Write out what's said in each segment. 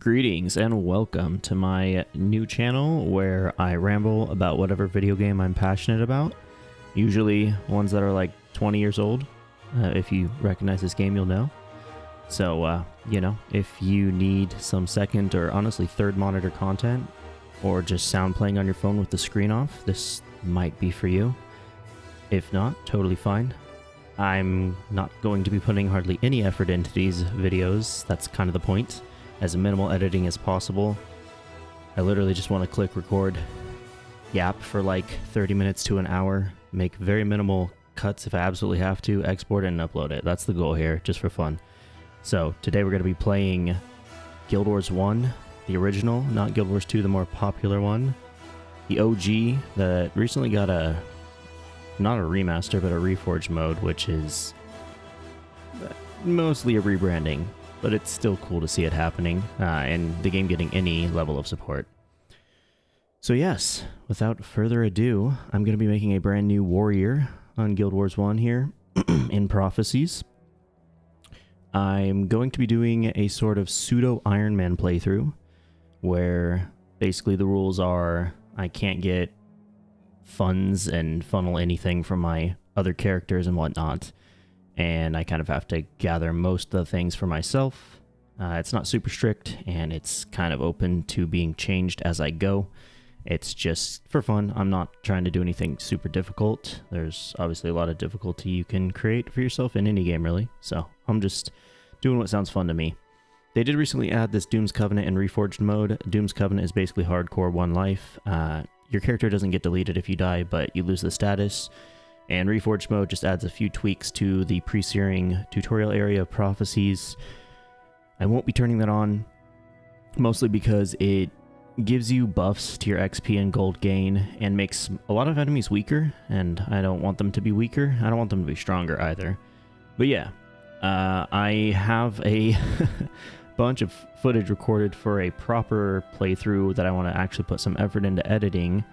Greetings and welcome to my new channel where I ramble about whatever video game I'm passionate about, usually ones that are like 20 years old. If you recognize this game, you'll know. So, if you need some second or honestly third monitor content or just sound playing on your phone with the screen off, this might be for you. If not, totally fine. I'm not going to be putting hardly any effort into these videos. That's kind of the point. As minimal editing as possible. I literally just want to click record, yap for like 30 minutes to an hour, make very minimal cuts if I absolutely have to, export it and upload it. That's the goal here, just for fun. So today we're going to be playing Guild Wars 1, the original, not Guild Wars 2, the more popular one. The OG that recently got not a remaster, but a Reforged mode, which is mostly a rebranding. But it's still cool to see it happening, and the game getting any level of support. So yes, without further ado, I'm going to be making a brand new warrior on Guild Wars 1 here, in Prophecies. I'm going to be doing a sort of pseudo-Iron Man playthrough, where basically the rules are I can't get funds and funnel anything from my other characters and whatnot. And I kind of have to gather most of the things for myself. It's not super strict, and it's kind of open to being changed as I go. It's just for fun. I'm not trying to do anything super difficult. There's obviously a lot of difficulty you can create for yourself in any game, really. So I'm just doing what sounds fun to me. They did recently add this Doom's Covenant and Reforged mode. Doom's Covenant is basically hardcore one life. Your character doesn't get deleted if you die, but you lose the status. And Reforged mode just adds a few tweaks to the pre-Searing tutorial area of Prophecies. I won't be turning that on, mostly because it gives you buffs to your XP and gold gain, and makes a lot of enemies weaker, and I don't want them to be weaker. I don't want them to be stronger either. But yeah, I have a bunch of footage recorded for a proper playthrough that I want to actually put some effort into editing,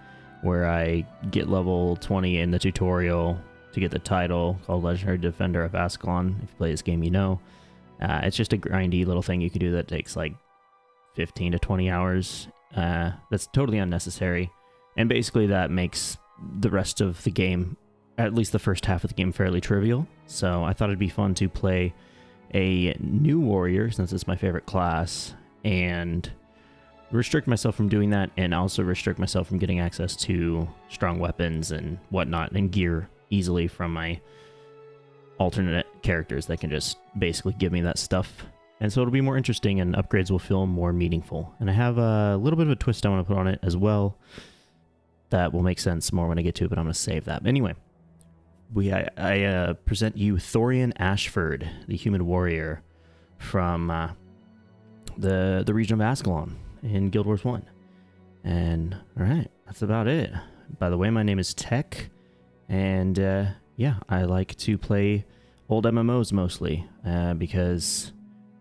where I get level 20 in the tutorial to get the title called Legendary Defender of Ascalon. If you play this game, you know. It's just a grindy little thing you can do that takes like 15 to 20 hours. That's totally unnecessary. And basically that makes the rest of the game, at least the first half of the game, fairly trivial. So I thought it'd be fun to play a new warrior, since it's my favorite class, and restrict myself from doing that, and also restrict myself from getting access to strong weapons and whatnot, and gear easily from my alternate characters that can just basically give me that stuff. And so it'll be more interesting, and upgrades will feel more meaningful. And I have a little bit of a twist I want to put on it as well that will make sense more when I get to it, but I'm going to save that. Anyway, I present you Thorian Ashford, the human warrior from the region of Ascalon in Guild Wars 1. And alright, that's about it. By the way, my name is Tech, and yeah, I like to play old MMOs mostly, because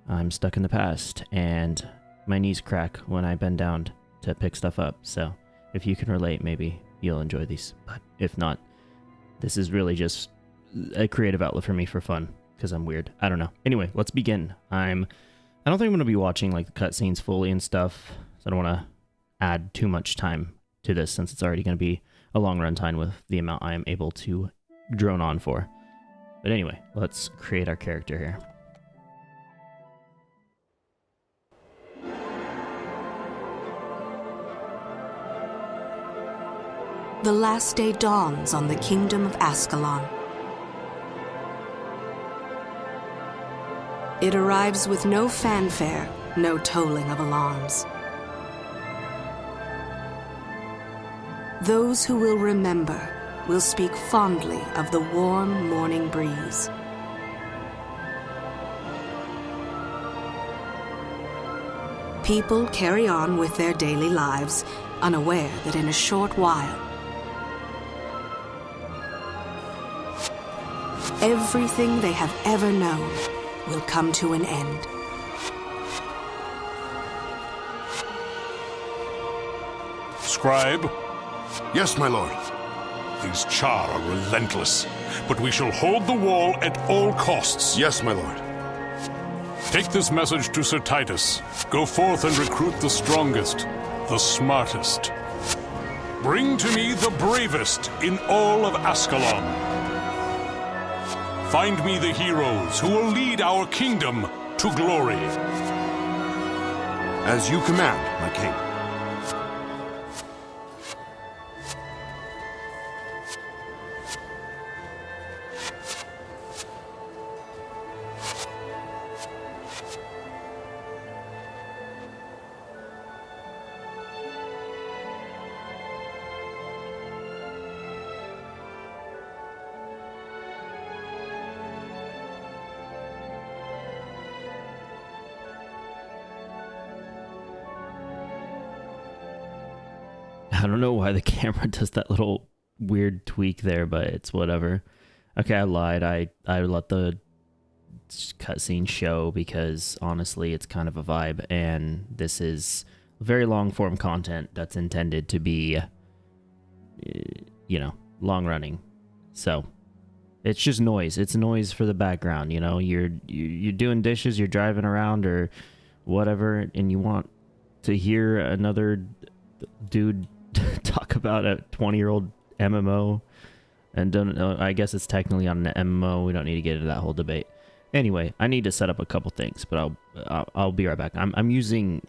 I'm stuck in the past, and my knees crack when I bend down to pick stuff up. So if you can relate, maybe you'll enjoy these. But if not, this is really just a creative outlet for me for fun, because I'm weird. I don't know. Anyway, let's begin. I don't think I'm going to be watching like the cutscenes fully and stuff, so I don't want to add too much time to this, since it's already going to be a long runtime with the amount I am able to drone on for. But anyway, let's create our character here. The last day dawns on the kingdom of Ascalon. It arrives with no fanfare, no tolling of alarms. Those who will remember will speak fondly of the warm morning breeze. People carry on with their daily lives, unaware that in a short while, everything they have ever known will come to an end. Scribe? Yes, my lord. These Char are relentless, but we shall hold the wall at all costs. Yes, my lord. Take this message to Sir Titus. Go forth and recruit the strongest, the smartest. Bring to me the bravest in all of Ascalon. Find me the heroes who will lead our kingdom to glory. As you command, my king. I don't know why the camera does that little weird tweak there, but it's whatever. Okay, I lied. I let the cutscene show because honestly, it's kind of a vibe, and this is very long form content that's intended to be, long running. So it's just noise. It's noise for the background. You know, you're doing dishes, you're driving around or whatever, and you want to hear another dude talk about a 20-year-old MMO, and don't know, I guess it's technically on an MMO. We don't need to get into that whole debate. Anyway, I need to set up a couple things, but I'll be right back. I'm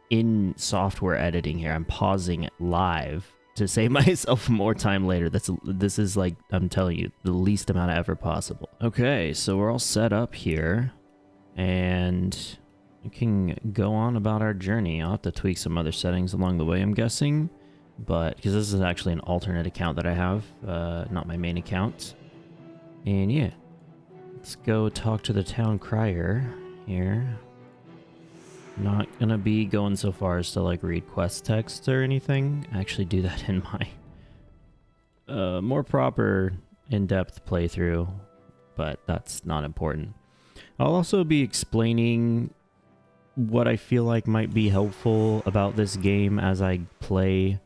in software editing here. I'm pausing live to save myself more time later. This is like, I'm telling you, the least amount of effort possible. Okay, so we're all set up here, and we can go on about our journey. I'll have to tweak some other settings along the way, I'm guessing. But because this is actually an alternate account that I have, not my main account. And yeah, let's go talk to the town crier here. Not gonna be going so far as to like read quest texts or anything. I actually do that in my more proper in-depth playthrough, but that's not important. I'll also be explaining what I feel like might be helpful about this game as I play.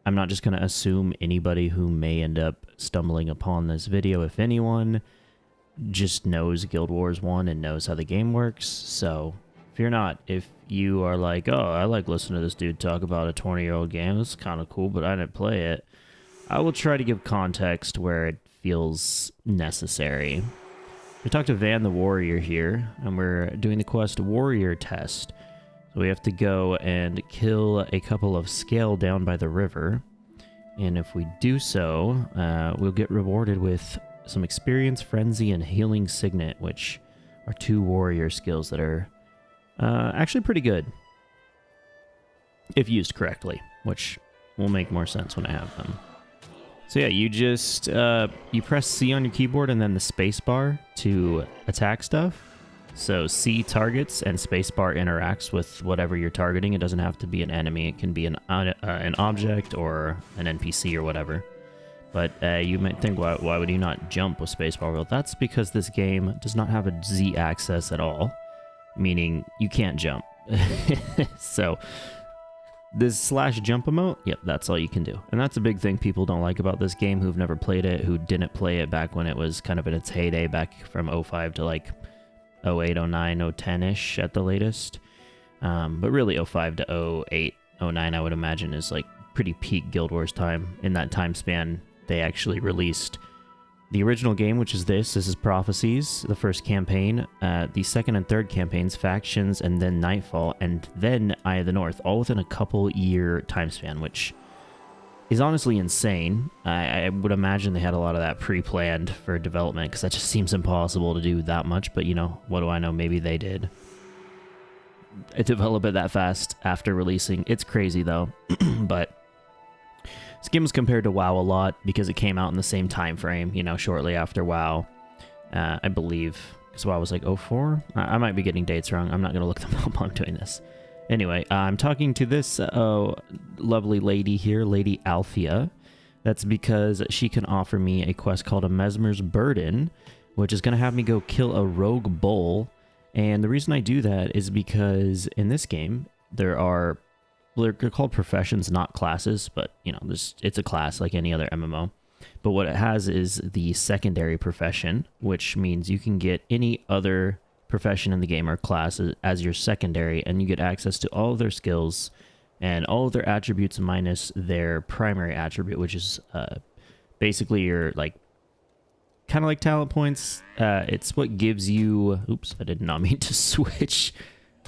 I'm not just going to assume anybody who may end up stumbling upon this video, if anyone, just knows Guild Wars 1 and knows how the game works. So fear not. If you are like, oh, I like listening to this dude talk about a 20-year-old game, this is kind of cool, but I didn't play it, I will try to give context where it feels necessary. We talked to Van the Warrior here, and we're doing the quest Warrior Test. So we have to go and kill a couple of scale down by the river. And if we do so, we'll get rewarded with some experience, frenzy, and healing signet, which are 2 warrior skills that are actually pretty good if used correctly, which will make more sense when I have them. So yeah, you just you press C on your keyboard and then the space bar to attack stuff. So C targets and spacebar interacts with whatever you're targeting. It doesn't have to be an enemy. It can be an object or an NPC or whatever. But you might think, why would you not jump with spacebar? Well, that's because this game does not have a Z axis at all, meaning you can't jump. So this /jump emote, yep, that's all you can do. And that's a big thing people don't like about this game who've never played it, who didn't play it back when it was kind of in its heyday, back from 05 to like 08, 09, 010-ish at the latest. But really 05 to 08, 09, I would imagine, is like pretty peak Guild Wars time. In that time span, they actually released the original game, which is this is Prophecies, the first campaign, the second and third campaigns, Factions, and then Nightfall, and then Eye of the North, all within a couple-year time span, which is honestly insane. I would imagine they had a lot of that pre-planned for development, because that just seems impossible to do that much, but, you know, what do I know? Maybe they did develop it that fast after releasing. It's crazy, though, but this game was compared to WoW a lot because it came out in the same time frame, you know, shortly after WoW, I believe, because WoW was like 04? I might be getting dates wrong. I'm not going to look them up while I'm doing this. Anyway, I'm talking to this lovely lady here, Lady Althea. That's because she can offer me a quest called a Mesmer's Burden, which is going to have me go kill a rogue bull. And the reason I do that is because in this game, they're called professions, not classes, but, you know, it's a class like any other MMO. But what it has is the secondary profession, which means you can get any other profession in the game or class as your secondary, and you get access to all of their skills and all of their attributes minus their primary attribute, which is basically your like kind of like talent points. It's what gives you. Oops, I did not mean to switch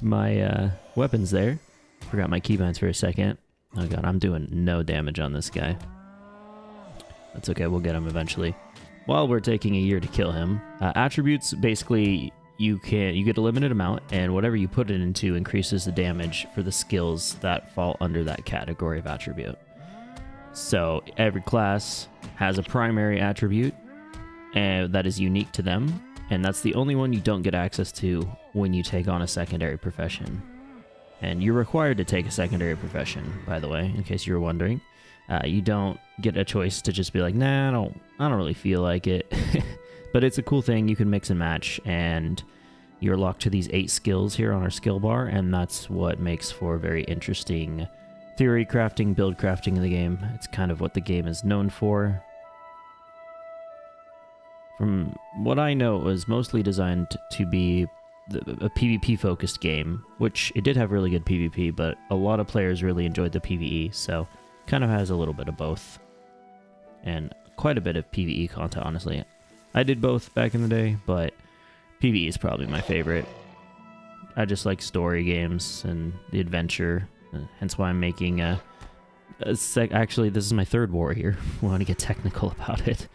my weapons there. Forgot my keybinds for a second. Oh god, I'm doing no damage on this guy. That's okay, we'll get him eventually. While we're taking a year to kill him, attributes basically you get a limited amount, and whatever you put it into increases the damage for the skills that fall under that category of attribute. So every class has a primary attribute that is unique to them, and that's the only one you don't get access to when you take on a secondary profession. And you're required to take a secondary profession, by the way, in case you were wondering. You don't get a choice to just be like, nah, I don't really feel like it. But it's a cool thing. You can mix and match, and you're locked to these 8 skills here on our skill bar, and that's what makes for very interesting theory crafting, build crafting in the game. It's kind of what the game is known for. From what I know, it was mostly designed to be a PvP-focused game, which it did have really good PvP, but a lot of players really enjoyed the PvE, so kind of has a little bit of both. And quite a bit of PvE content, honestly. I did both back in the day, but PvE is probably my favorite. I just like story games and the adventure, hence why I'm making actually, this is my 3rd warrior. We want to get technical about it.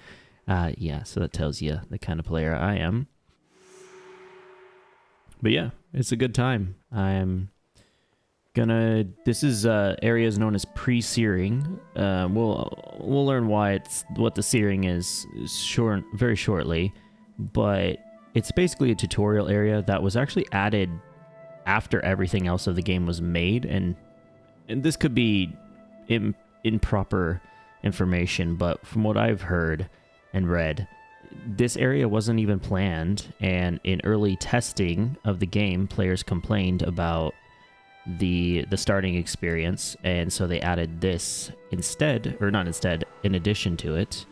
Yeah, so that tells you the kind of player I am. But yeah, it's a good time. This is areas known as pre-Searing. We'll learn what the searing is very shortly, but it's basically a tutorial area that was actually added after everything else of the game was made, and this could be improper information, but from what I've heard and read, this area wasn't even planned, and in early testing of the game, players complained about the starting experience, and so they added this in addition to it,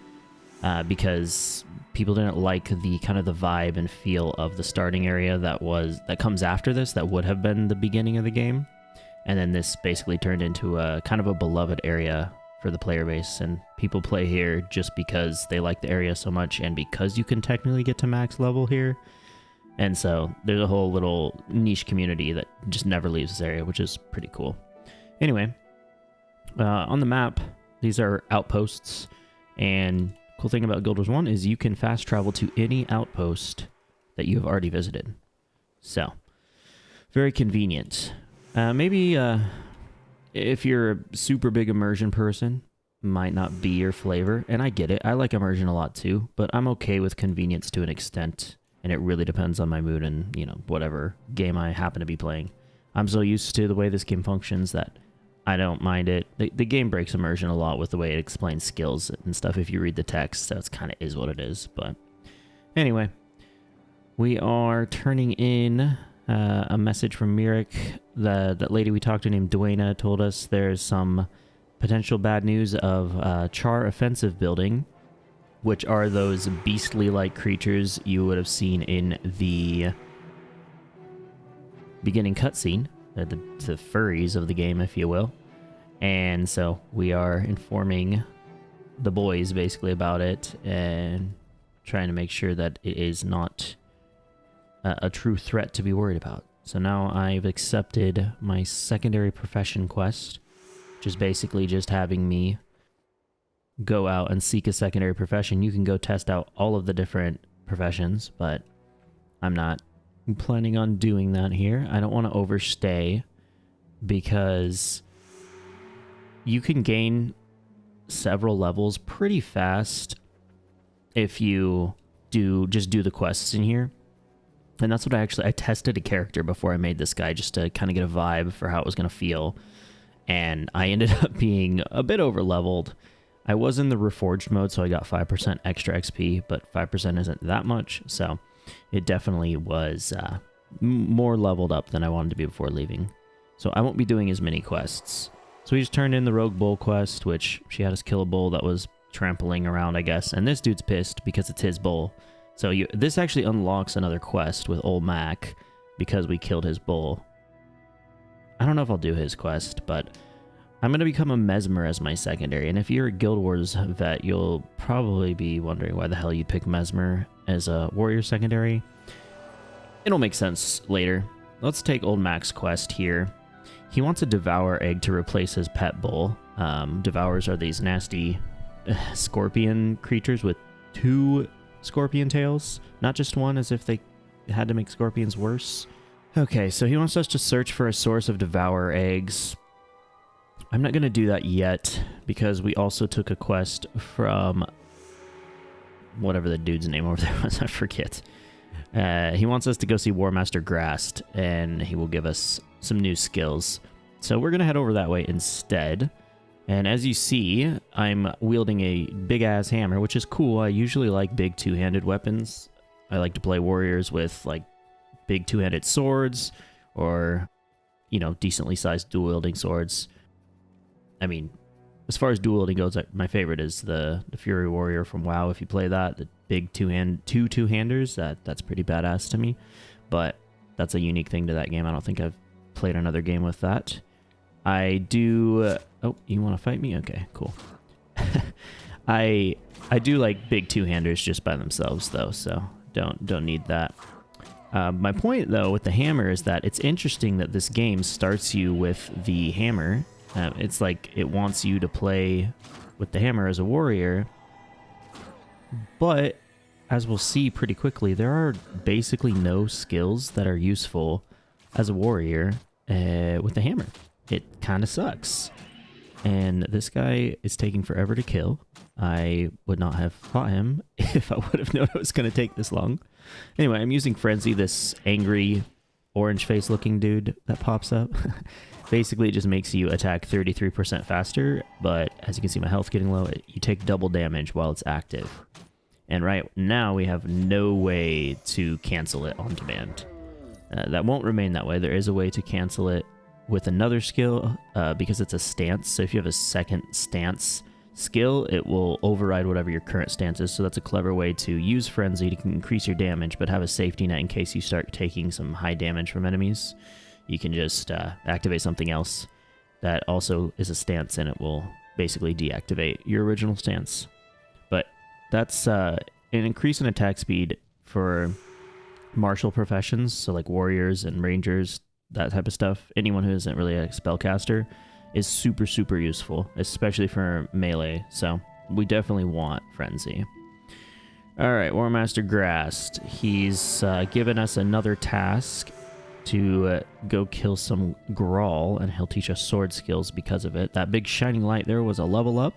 because people didn't like the kind of the vibe and feel of the starting area that comes after this, that would have been the beginning of the game. And then this basically turned into a kind of a beloved area for the player base, and people play here just because they like the area so much, and because you can technically get to max level here. And so there's a whole little niche community that just never leaves this area, which is pretty cool. Anyway, on the map, these are outposts, and cool thing about Guild Wars 1 is you can fast travel to any outpost that you have already visited. So, very convenient. Maybe if you're a super big immersion person, might not be your flavor, and I get it. I like immersion a lot too, but I'm okay with convenience to an extent. And it really depends on my mood and, whatever game I happen to be playing. I'm so used to the way this game functions that I don't mind it. The game breaks immersion a lot with the way it explains skills and stuff if you read the text, so it's kind of is what it is. But anyway, we are turning in a message from Mirik. That lady we talked to named Duena told us there's some potential bad news of Char offensive building, which are those beastly-like creatures you would have seen in the beginning cutscene, the furries of the game, if you will. And so we are informing the boys, basically, about it, and trying to make sure that it is not a true threat to be worried about. So now I've accepted my secondary profession quest, which is basically just having me go out and seek a secondary profession. You can go test out all of the different professions, but I'm not planning on doing that here. I don't want to overstay, because you can gain several levels pretty fast if you do the quests in here. And that's what I tested a character before I made this guy, just to kind of get a vibe for how it was going to feel. And I ended up being a bit over leveled. I was in the Reforged mode, so I got 5% extra XP, but 5% isn't that much, so it definitely was more leveled up than I wanted to be before leaving. So I won't be doing as many quests. So we just turned in the Rogue Bull quest, which she had us kill a bull that was trampling around, I guess, and this dude's pissed because it's his bull, So this actually unlocks another quest with Old Mac because we killed his bull. I don't know if I'll do his quest, but I'm going to become a Mesmer as my secondary. And if you're a Guild Wars vet, you'll probably be wondering why the hell you pick Mesmer as a warrior secondary. It'll make sense later. Let's take Old Mac's quest here. He wants a Devour egg to replace his pet bull. Devours are these nasty scorpion creatures with 2 scorpion tails, not just one, as if they had to make scorpions worse. Okay, so he wants us to search for a source of Devour eggs. I'm not going to do that yet, because we also took a quest from whatever the dude's name over there was, I forget. He wants us to go see War Master Grast, and he will give us some new skills. So we're going to head over that way instead. And as you see, I'm wielding a big-ass hammer, which is cool. I usually like big two-handed weapons. I like to play warriors with, like, big two-handed swords, or, you know, decently sized dual-wielding swords. I mean, as far as dual-wielding goes, my favorite is the Fury Warrior from WoW. If you play that, the big two-handers, that's pretty badass to me. But that's a unique thing to that game. I don't think I've played another game with that. I do... oh, you want to fight me? Okay, cool. I do like big two-handers just by themselves, though, so don't need that. My point, though, with the hammer is that it's interesting that this game starts you with the hammer. It's like it wants you to play with the hammer as a warrior, but as we'll see pretty quickly, there are basically no skills that are useful as a warrior with the hammer. It kind of sucks. And this guy is taking forever to kill. I would not have fought him if I would have known it was going to take this long. Anyway, I'm using Frenzy, this angry orange face looking dude that pops up. Basically, it just makes you attack 33% faster, but as you can see my health getting low, you take double damage while it's active. And right now, we have no way to cancel it on demand. That won't remain that way. There is a way to cancel it with another skill, because it's a stance. So if you have a second stance skill, it will override whatever your current stance is. So that's a clever way to use Frenzy to increase your damage, but have a safety net in case you start taking some high damage from enemies. You can just activate something else that also is a stance, and it will basically deactivate your original stance. But that's an increase in attack speed for martial professions, so like warriors and rangers, that type of stuff. Anyone who isn't really a spellcaster is super, super useful, especially for melee. So we definitely want Frenzy. All right, War Master Grast. He's given us another task to go kill some Grawl, and he'll teach us sword skills because of it. That big shining light there was a level up.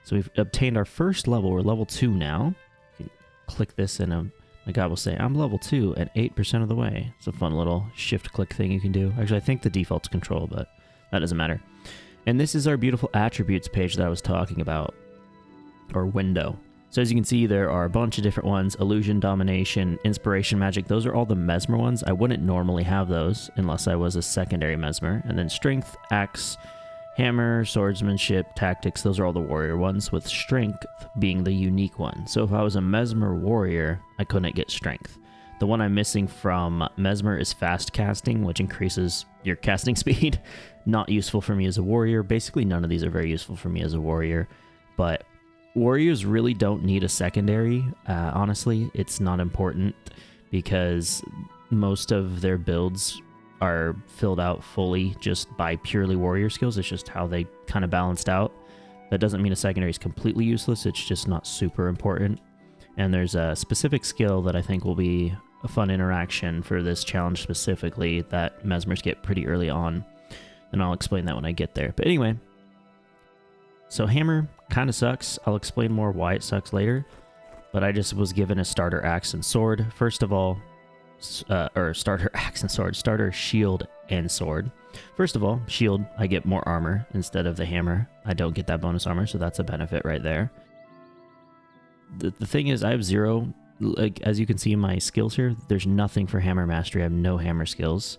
So we've obtained our first level. We're level 2 now. You can click this and my god will say, I'm level 2 at 8% of the way. It's a fun little shift-click thing you can do. Actually, I think the default's control, but that doesn't matter. And this is our beautiful attributes page that I was talking about, or window. So as you can see, there are a bunch of different ones. Illusion, Domination, Inspiration, Magic. Those are all the Mesmer ones. I wouldn't normally have those unless I was a secondary Mesmer. And then Strength, Axe, Hammer, Swordsmanship, Tactics. Those are all the warrior ones, with Strength being the unique one. So if I was a Mesmer warrior, I couldn't get Strength. The one I'm missing from Mesmer is Fast Casting, which increases your casting speed. Not useful for me as a warrior. Basically, none of these are very useful for me as a warrior. But warriors really don't need a secondary. Honestly, it's not important because most of their builds are filled out fully just by purely warrior skills. It's just how they kind of balanced out. That doesn't mean a secondary is completely useless. It's just not super important. And there's a specific skill that I think will be a fun interaction for this challenge specifically that Mesmers get pretty early on. And I'll explain that when I get there. But anyway, so Hammer kind of sucks. I'll explain more why it sucks later. But I just was given a starter axe and sword. First of all, or starter axe and sword, starter shield and sword. First of all, shield, I get more armor instead of the hammer. I don't get that bonus armor, so that's a benefit right there. The thing is, I have 0, like, as you can see in my skills here, there's nothing for hammer mastery. I have no hammer skills.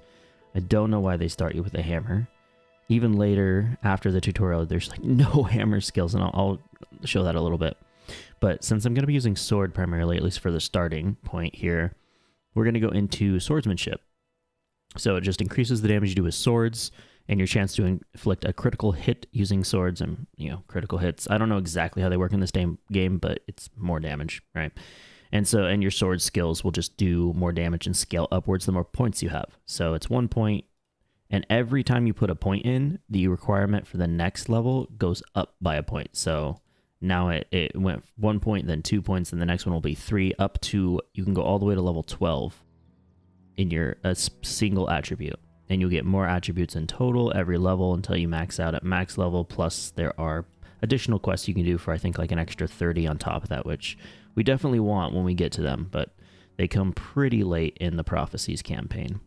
I don't know why they start you with a hammer. Even later, after the tutorial, there's like no hammer skills, and I'll show that a little bit. But since I'm going to be using sword primarily, at least for the starting point here, we're going to go into swordsmanship. So it just increases the damage you do with swords and your chance to inflict a critical hit using swords and, critical hits. I don't know exactly how they work in this game, but it's more damage, right? And your sword skills will just do more damage and scale upwards the more points you have. So it's 1 point, and every time you put a point in, the requirement for the next level goes up by a point. So now it went 1 point, then 2 points, and the next one will be 3, up to, you can go all the way to level 12 in your single attribute. And you'll get more attributes in total every level until you max out at max level, plus there are additional quests you can do for, I think, like an extra 30 on top of that, which we definitely want when we get to them, but they come pretty late in the Prophecies campaign.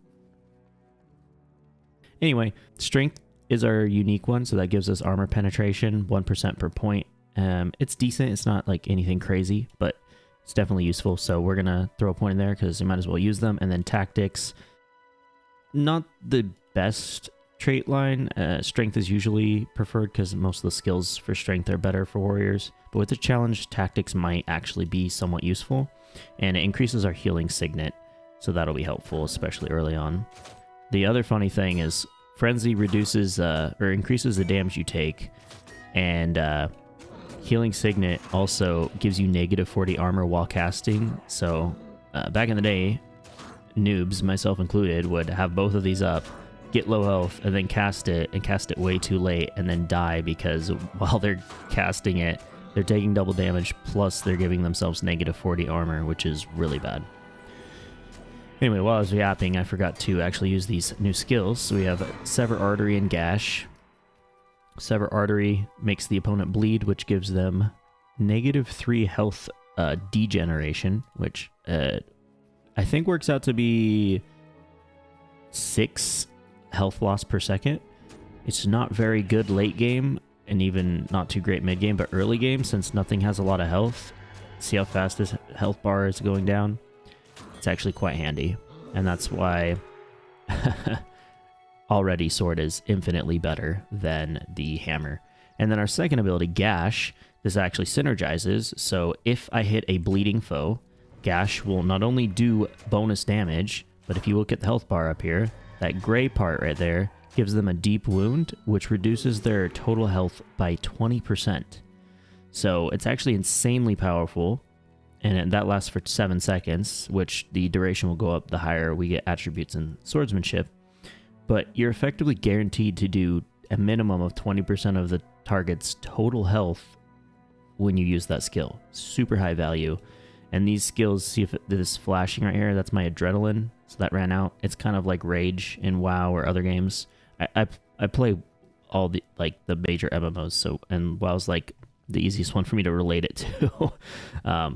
Anyway, strength is our unique one, so that gives us armor penetration, 1% per point. It's decent, it's not like anything crazy, but it's definitely useful, so we're going to throw a point in there because you might as well use them. And then tactics, not the best trait line. Strength is usually preferred because most of the skills for strength are better for warriors. But with the challenge, tactics might actually be somewhat useful. And it increases our healing signet, so that'll be helpful, especially early on. The other funny thing is Frenzy reduces or increases the damage you take. And healing signet also gives you negative 40 armor while casting. So back in the day, noobs, myself included, would have both of these up, get low health, and then cast it way too late, and then die because while they're casting it, they're taking double damage, plus they're giving themselves negative 40 armor, which is really bad. Anyway, while I was yapping, I forgot to actually use these new skills. So we have Sever Artery and Gash. Sever Artery makes the opponent bleed, which gives them negative 3 health degeneration, which I think works out to be 6 health loss per second. It's not very good late game, and even not too great mid game, but early game, since nothing has a lot of health. See how fast this health bar is going down? It's actually quite handy, and that's why already sword is infinitely better than the hammer. And then our second ability, Gash, this actually synergizes, so if I hit a bleeding foe, Gash will not only do bonus damage, but if you look at the health bar up here, that gray part right there gives them a deep wound, which reduces their total health by 20%. So it's actually insanely powerful, and that lasts for 7 seconds, which the duration will go up the higher we get attributes in swordsmanship. But you're effectively guaranteed to do a minimum of 20% of the target's total health when you use that skill. Super high value. And these skills, see if this flashing right here, that's my adrenaline. So that ran out. It's kind of like Rage in WoW or other games. I play all the major MMOs, so, and WoW's like the easiest one for me to relate it to.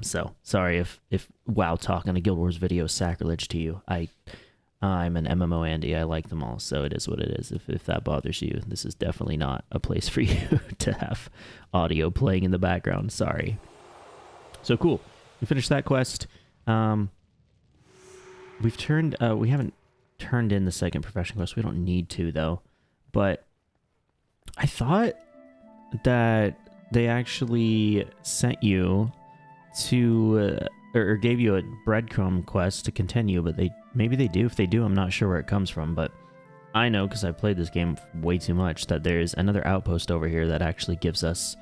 So sorry if WoW talk on a Guild Wars video is sacrilege to you. I'm an MMO Andy. I like them all, so it is what it is. If that bothers you, this is definitely not a place for you to have audio playing in the background. Sorry. So cool. We finished that quest. We haven't turned in the second profession quest. We don't need to, though. But I thought that they actually sent you to, or gave you a breadcrumb quest to continue, but maybe they do. If they do, I'm not sure where it comes from, but I know, because I played this game way too much, that there's another outpost over here that actually gives us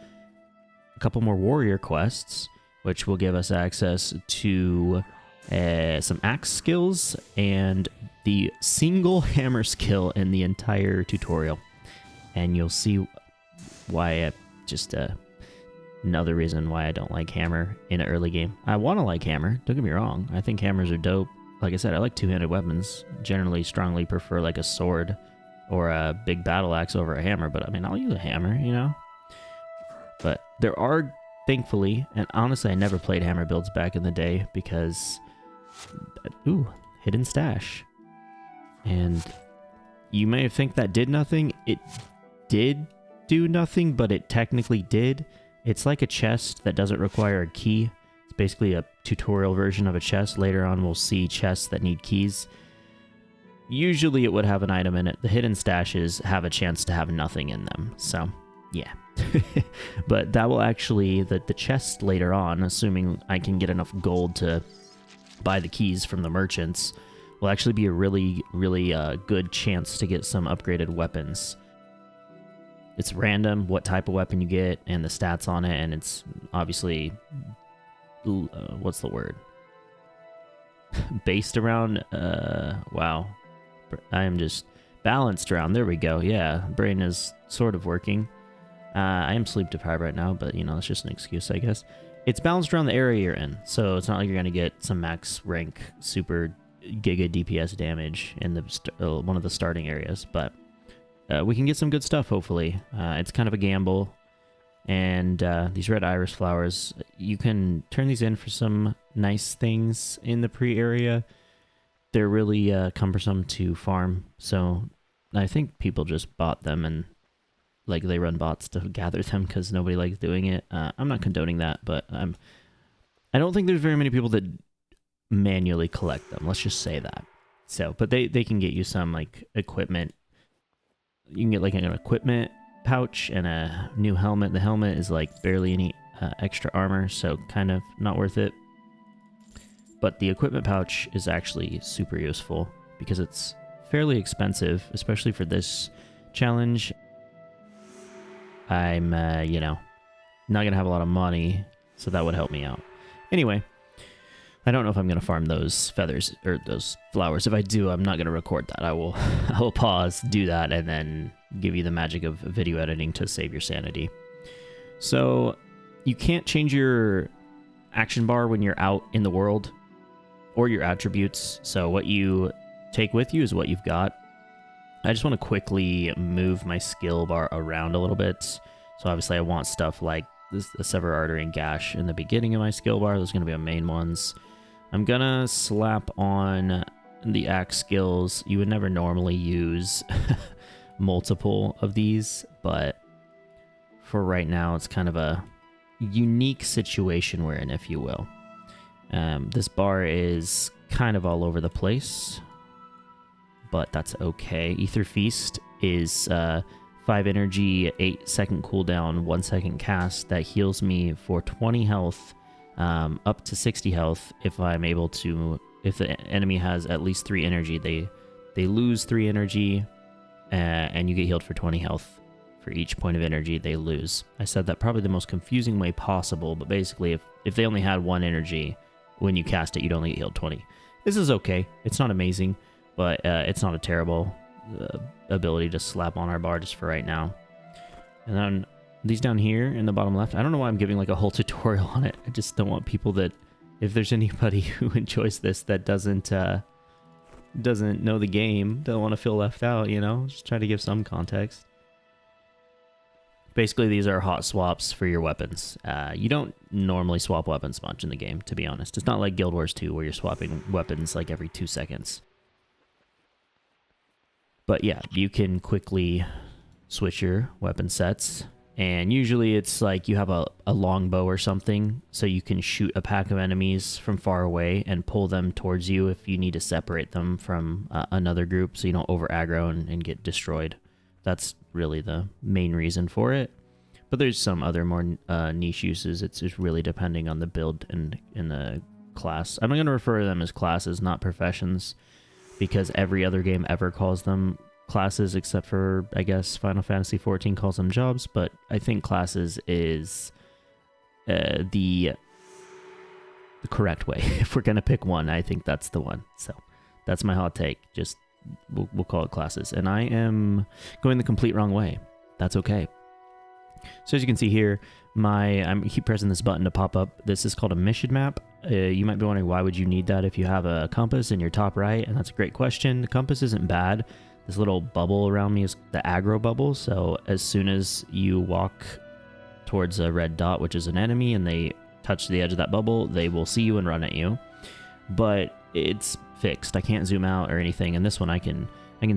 a couple more warrior quests, which will give us access to some axe skills and the single hammer skill in the entire tutorial. And you'll see why, another reason why I don't like hammer in an early game. I want to like hammer, don't get me wrong. I think hammers are dope. Like I said, I like two-handed weapons. Generally, strongly prefer like a sword or a big battle axe over a hammer, but I mean, I'll use a hammer, But there are, thankfully, and honestly, I never played hammer builds back in the day because, hidden stash. And you may think that did nothing. It did do nothing, but it technically did. It's like a chest that doesn't require a key. It's basically a tutorial version of a chest. Later on, we'll see chests that need keys. Usually, it would have an item in it. The hidden stashes have a chance to have nothing in them. So, yeah. But that will actually, the chest later on, assuming I can get enough gold to buy the keys from the merchants, will actually be a really, really good chance to get some upgraded weapons. It's random what type of weapon you get and the stats on it, and it's obviously, what's the word? Based around, wow. I am just balanced around, there we go, yeah, brain is sort of working. I am sleep deprived right now, but, you know, it's just an excuse, I guess. It's balanced around the area you're in, so it's not like you're going to get some max rank, super giga DPS damage in the one of the starting areas, but we can get some good stuff, hopefully. It's kind of a gamble, and these red iris flowers, you can turn these in for some nice things in the pre-area. They're really cumbersome to farm, so I think people just bought them, and like they run bots to gather them because nobody likes doing it. I'm not condoning that, but I don't think there's very many people that manually collect them. Let's just say that. So, but they can get you some like equipment. You can get like an equipment pouch and a new helmet. The helmet is like barely any extra armor, so kind of not worth it. But the equipment pouch is actually super useful because it's fairly expensive, especially for this challenge. I'm, you know, not going to have a lot of money, so that would help me out. Anyway, I don't know if I'm going to farm those feathers or those flowers. If I do, I'm not going to record that. I will pause, do that, and then give you the magic of video editing to save your sanity. So you can't change your action bar when you're out in the world or your attributes. So what you take with you is what you've got. I just want to quickly move my skill bar around a little bit. So obviously I want stuff like this, the Sever Artery and Gash in the beginning of my skill bar. Those are going to be my main ones. I'm going to slap on the axe skills. You would never normally use multiple of these, but for right now it's kind of a unique situation we're in, if you will. This bar is kind of all over the place, but that's okay. Ether Feast is 5 energy, 8 second cooldown, 1 second cast that heals me for 20 health, up to 60 health if I'm able to. If the enemy has at least 3 energy, they lose 3 energy, and you get healed for 20 health for each point of energy they lose. I said that probably the most confusing way possible, but basically if they only had 1 energy, when you cast it, you'd only get healed 20. This is okay. It's not amazing, but it's not a terrible ability to slap on our bar just for right now. And then these down here in the bottom left, I don't know why I'm giving like a whole tutorial on it. I just don't want people that, if there's anybody who enjoys this that doesn't know the game, don't want to feel left out, you know, just try to give some context. Basically, these are hot swaps for your weapons. You don't normally swap weapons much in the game, to be honest. It's not like Guild Wars 2 where you're swapping weapons like every 2 seconds. But yeah, you can quickly switch your weapon sets. And usually it's like you have a longbow or something, so you can shoot a pack of enemies from far away and pull them towards you if you need to separate them from another group so you don't over aggro and get destroyed. That's really the main reason for it. But there's some other more niche uses. It's just really depending on the build and in the class. I'm going to refer to them as classes, not professions, because every other game ever calls them classes except for, I guess, Final Fantasy XIV calls them jobs. But I think classes is the correct way. If we're going to pick one, I think that's the one. So that's my hot take. Just we'll call it classes. And I am going the complete wrong way. That's okay. So as you can see here, I keep pressing this button to pop up. This is called a mission map. You might be wondering, why would you need that if you have a compass in your top right? And that's a great question. The compass isn't bad. This little bubble around me is the aggro bubble. So as soon as you walk towards a red dot, which is an enemy, and they touch the edge of that bubble, they will see you and run at you. But it's fixed. I can't zoom out or anything. And this one I can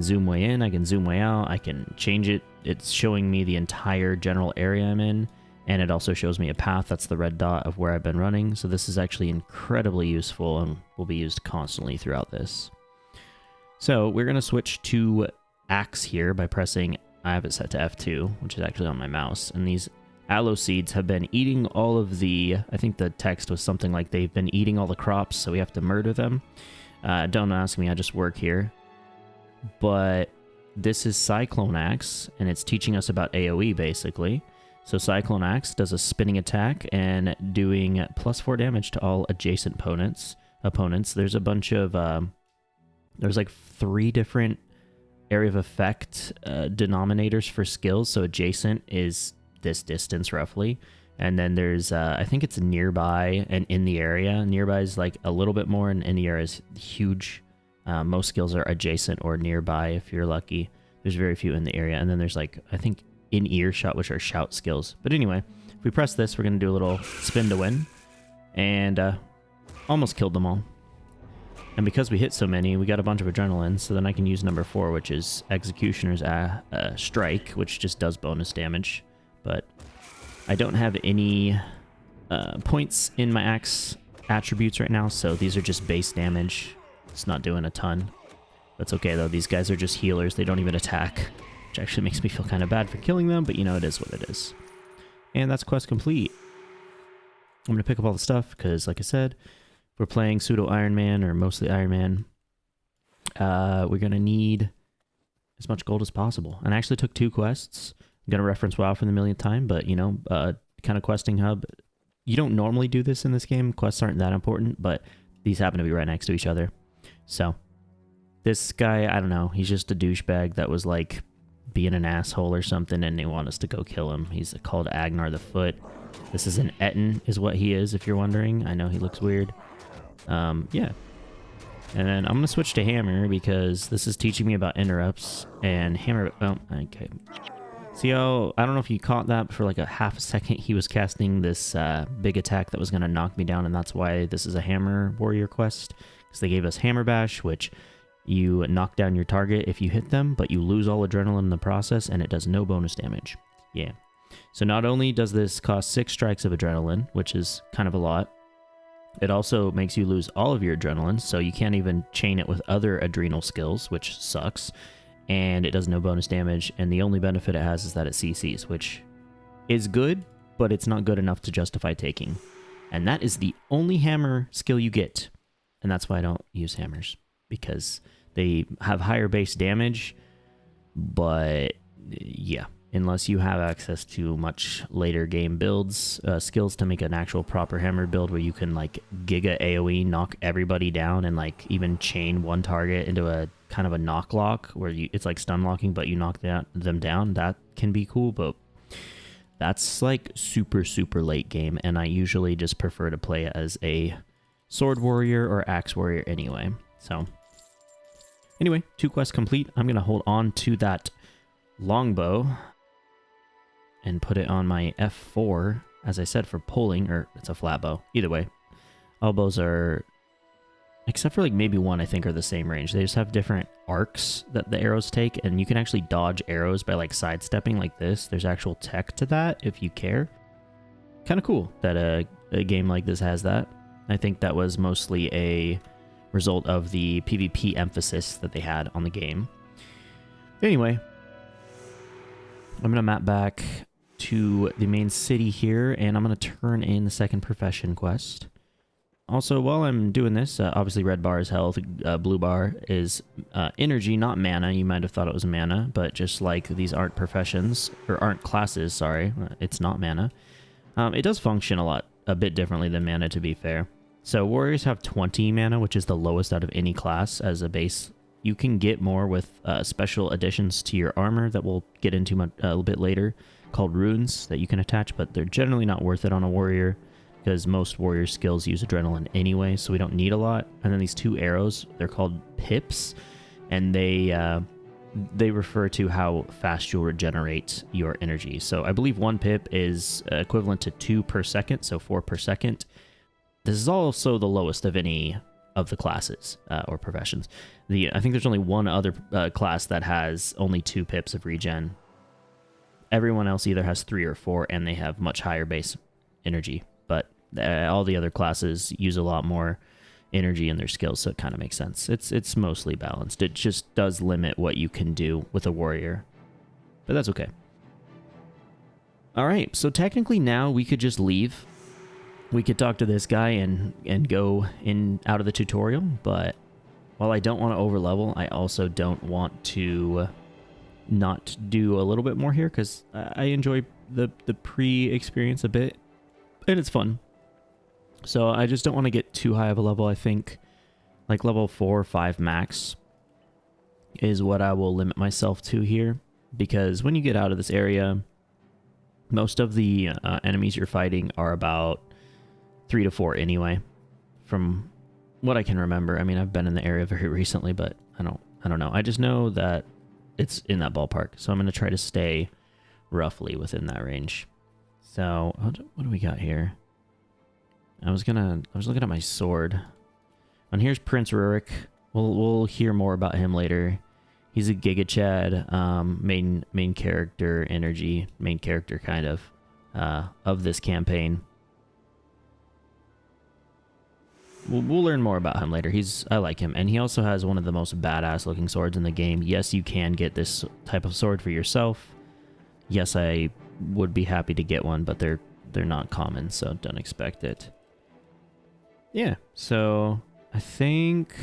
zoom way in, I can zoom way out, I can change it. It's showing me the entire general area I'm in, and it also shows me a path. That's the red dot of where I've been running. So this is actually incredibly useful and will be used constantly throughout this. So we're going to switch to axe here by pressing I have it set to F2, which is actually on my mouse. And these aloe seeds have been eating all of the, I think the text was something like they've been eating all the crops, so we have to murder them. Don't ask me, I just work here. But this is Cyclone Axe, and it's teaching us about AoE, basically. So Cyclone Axe does a spinning attack and doing +4 damage to all adjacent opponents. There's a bunch of, there's like 3 different area of effect denominators for skills. So adjacent is this distance roughly. And then there's, I think it's nearby and in the area. Nearby is like a little bit more, and in the area is huge. Most skills are adjacent or nearby if you're lucky. There's very few in the area. And then there's like, I think in earshot, which are shout skills. But anyway, if we press this, we're going to do a little spin to win. And almost killed them all. And because we hit so many, we got a bunch of adrenaline. So then I can use number 4, which is Executioner's Strike, which just does bonus damage. But I don't have any points in my axe attributes right now, so these are just base damage. It's not doing a ton. That's okay, though. These guys are just healers. They don't even attack, which actually makes me feel kind of bad for killing them, but you know, it is what it is. And that's quest complete. I'm going to pick up all the stuff, because like I said, we're playing pseudo Iron Man, or mostly Iron Man. We're going to need as much gold as possible. And I actually took 2 quests. I'm going to reference WoW for the millionth time, but, you know, kind of questing hub. You don't normally do this in this game. Quests aren't that important, but these happen to be right next to each other. So, this guy, I don't know, he's just a douchebag that was, like, being an asshole or something, and they want us to go kill him. He's called Agnar the Foot. This is an Etten, is what he is, if you're wondering. I know he looks weird. Yeah. And then I'm going to switch to Hammer, because this is teaching me about interrupts, and Hammer... Oh, okay. See how, I don't know if you caught that, but for like a half a second he was casting this big attack that was going to knock me down, and that's why this is a Hammer Warrior quest, because they gave us Hammer Bash, which you knock down your target if you hit them, but you lose all adrenaline in the process, and it does no bonus damage. Yeah. So not only does this cost 6 strikes of adrenaline, which is kind of a lot, it also makes you lose all of your adrenaline, so you can't even chain it with other adrenal skills, which sucks. And it does no bonus damage, and the only benefit it has is that it CCs, which is good, but it's not good enough to justify taking. And that is the only hammer skill you get, and that's why I don't use hammers, because they have higher base damage, but yeah, unless you have access to much later game builds, skills to make an actual proper hammer build where you can like giga AoE, knock everybody down, and like even chain one target into a kind of a knock lock where it's like stun locking, but you knock them down. That can be cool, but that's like super late game, and I usually just prefer to play as a sword warrior or axe warrior anyway. So anyway, 2 quests complete. I'm gonna hold on to that longbow and put it on my F4, as I said, for pulling, or it's a flat bow. Either way, all bows are, except for like maybe one, I think, are the same range. They just have different arcs that the arrows take, and you can actually dodge arrows by like sidestepping like this. There's actual tech to that if you care. Kind of cool that a game like this has that. I think that was mostly a result of the PvP emphasis that they had on the game. Anyway, I'm going to map back to the main city here, and I'm going to turn in the second profession quest. Also, while I'm doing this, obviously red bar is health, blue bar is energy, not mana. You might have thought it was mana, but just like these aren't professions, or aren't classes, sorry, it's not mana. It does function a bit differently than mana, to be fair. So warriors have 20 mana, which is the lowest out of any class as a base. You can get more with special additions to your armor that we'll get into a little bit later, called runes that you can attach, but they're generally not worth it on a warrior, because most warrior skills use adrenaline anyway, so we don't need a lot. And then these 2 arrows, they're called pips, and they refer to how fast you'll regenerate your energy. So I believe 1 pip is equivalent to 2 per second, so 4 per second. This is also the lowest of any of the classes or professions. I think there's only one other class that has only 2 pips of regen. Everyone else either has 3 or 4, and they have much higher base energy. But all the other classes use a lot more energy in their skills, so it kind of makes sense. It's mostly balanced. It just does limit what you can do with a warrior. but that's okay. All right, so technically now we could just leave. We could talk to this guy and go in out of the tutorial, but while I don't want to overlevel, I also don't want to not do a little bit more here, because I enjoy the pre-experience a bit, and it's fun. So I just don't want to get too high of a level. I think like level 4 or 5 max is what I will limit myself to here, because when you get out of this area, most of the enemies you're fighting are about 3 to 4 anyway, from what I can remember. I mean, I've been in the area very recently, but I don't know. I just know that it's in that ballpark, so I'm going to try to stay roughly within that range. So what do we got here? I was looking at my sword. And here's Prince Rurik. We'll hear more about him later. He's a Giga Chad, main character energy, main character kind of this campaign. We'll learn more about him later. I like him, and he also has one of the most badass looking swords in the game. Yes, you can get this type of sword for yourself. Yes, I would be happy to get one, but they're not common, so don't expect it. Yeah, so I think...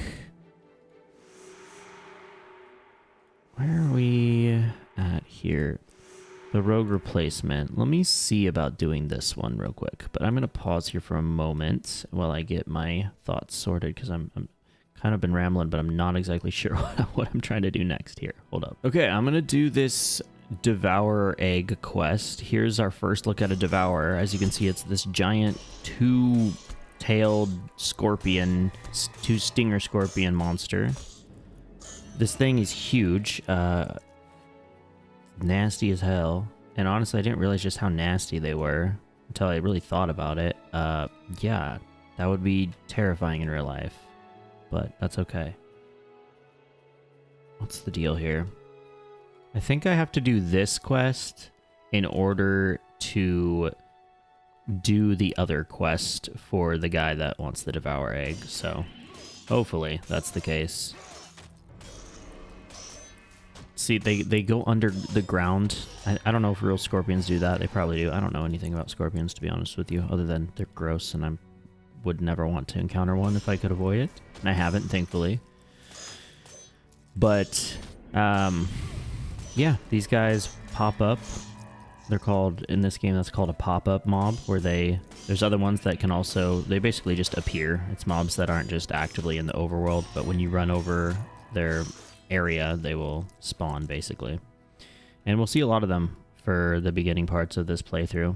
Where are we at here? The rogue replacement. Let me see about doing this one real quick, but I'm going to pause here for a moment while I get my thoughts sorted, because I'm kind of been rambling, but I'm not exactly sure what I'm trying to do next here. Hold up. Okay, I'm going to do this Devourer Egg quest. Here's our first look at a Devourer. As you can see, it's this giant two-tailed scorpion, two-stinger scorpion monster. This thing is huge, nasty as hell, and honestly I didn't realize just how nasty they were until I really thought about it. Yeah, that would be terrifying in real life, but that's okay. What's the deal here? I think I have to do this quest in order to do the other quest for the guy that wants the Devour Egg, so hopefully that's the case. See, they go under the ground. I don't know if real scorpions do that. They probably do. I don't know anything about scorpions, to be honest with you, other than they're gross, and I would never want to encounter one if I could avoid it. And I haven't, thankfully. But, yeah, these guys pop up. They're called, in this game, that's called a pop-up mob, where there's other ones that can also, they basically just appear. It's mobs that aren't just actively in the overworld, but when you run over their area, they will spawn, basically. And we'll see a lot of them for the beginning parts of this playthrough.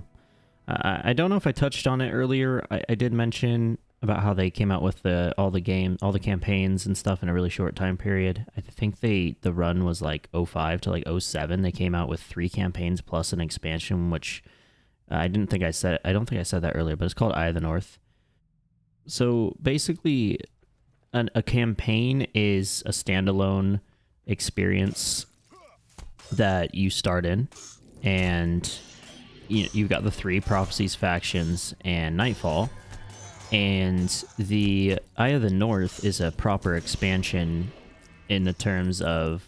I don't know if I touched on it earlier. I did mention about how they came out with all the campaigns and stuff in a really short time period. I think the run was like 05 to like 07. They came out with 3 campaigns plus an expansion, which I don't think I said that earlier, but it's called Eye of the North. So basically, a campaign is a standalone experience that you start in, and you've got the 3 Prophecies factions and Nightfall, and the Eye of the North is a proper expansion in the terms of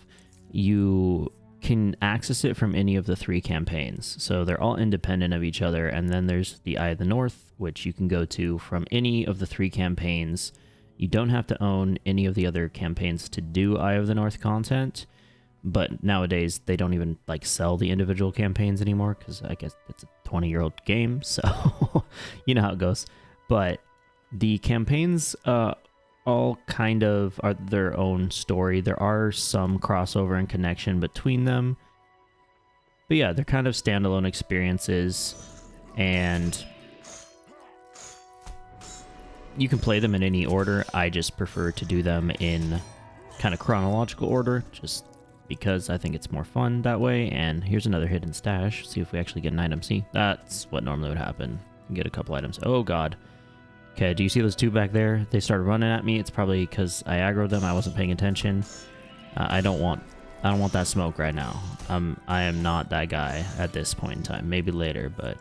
you can access it from any of the 3 campaigns, so they're all independent of each other. And then there's the Eye of the North, which you can go to from any of the 3 campaigns. You don't have to own any of the other campaigns to do Eye of the North content, but nowadays they don't even like sell the individual campaigns anymore, because I guess it's a 20-year-old game, so you know how it goes. But the campaigns all kind of are their own story. There are some crossover and connection between them, but yeah, they're kind of standalone experiences, and you can play them in any order. I just prefer to do them in kind of chronological order, just because I think it's more fun that way. And here's another hidden stash. See if we actually get an item. See, that's what normally would happen. You can get a couple items. Oh god. Okay, do you see those 2 back there? They started running at me. It's probably because I aggroed them. I wasn't paying attention. I don't want that smoke right now. I am not that guy at this point in time. Maybe later, but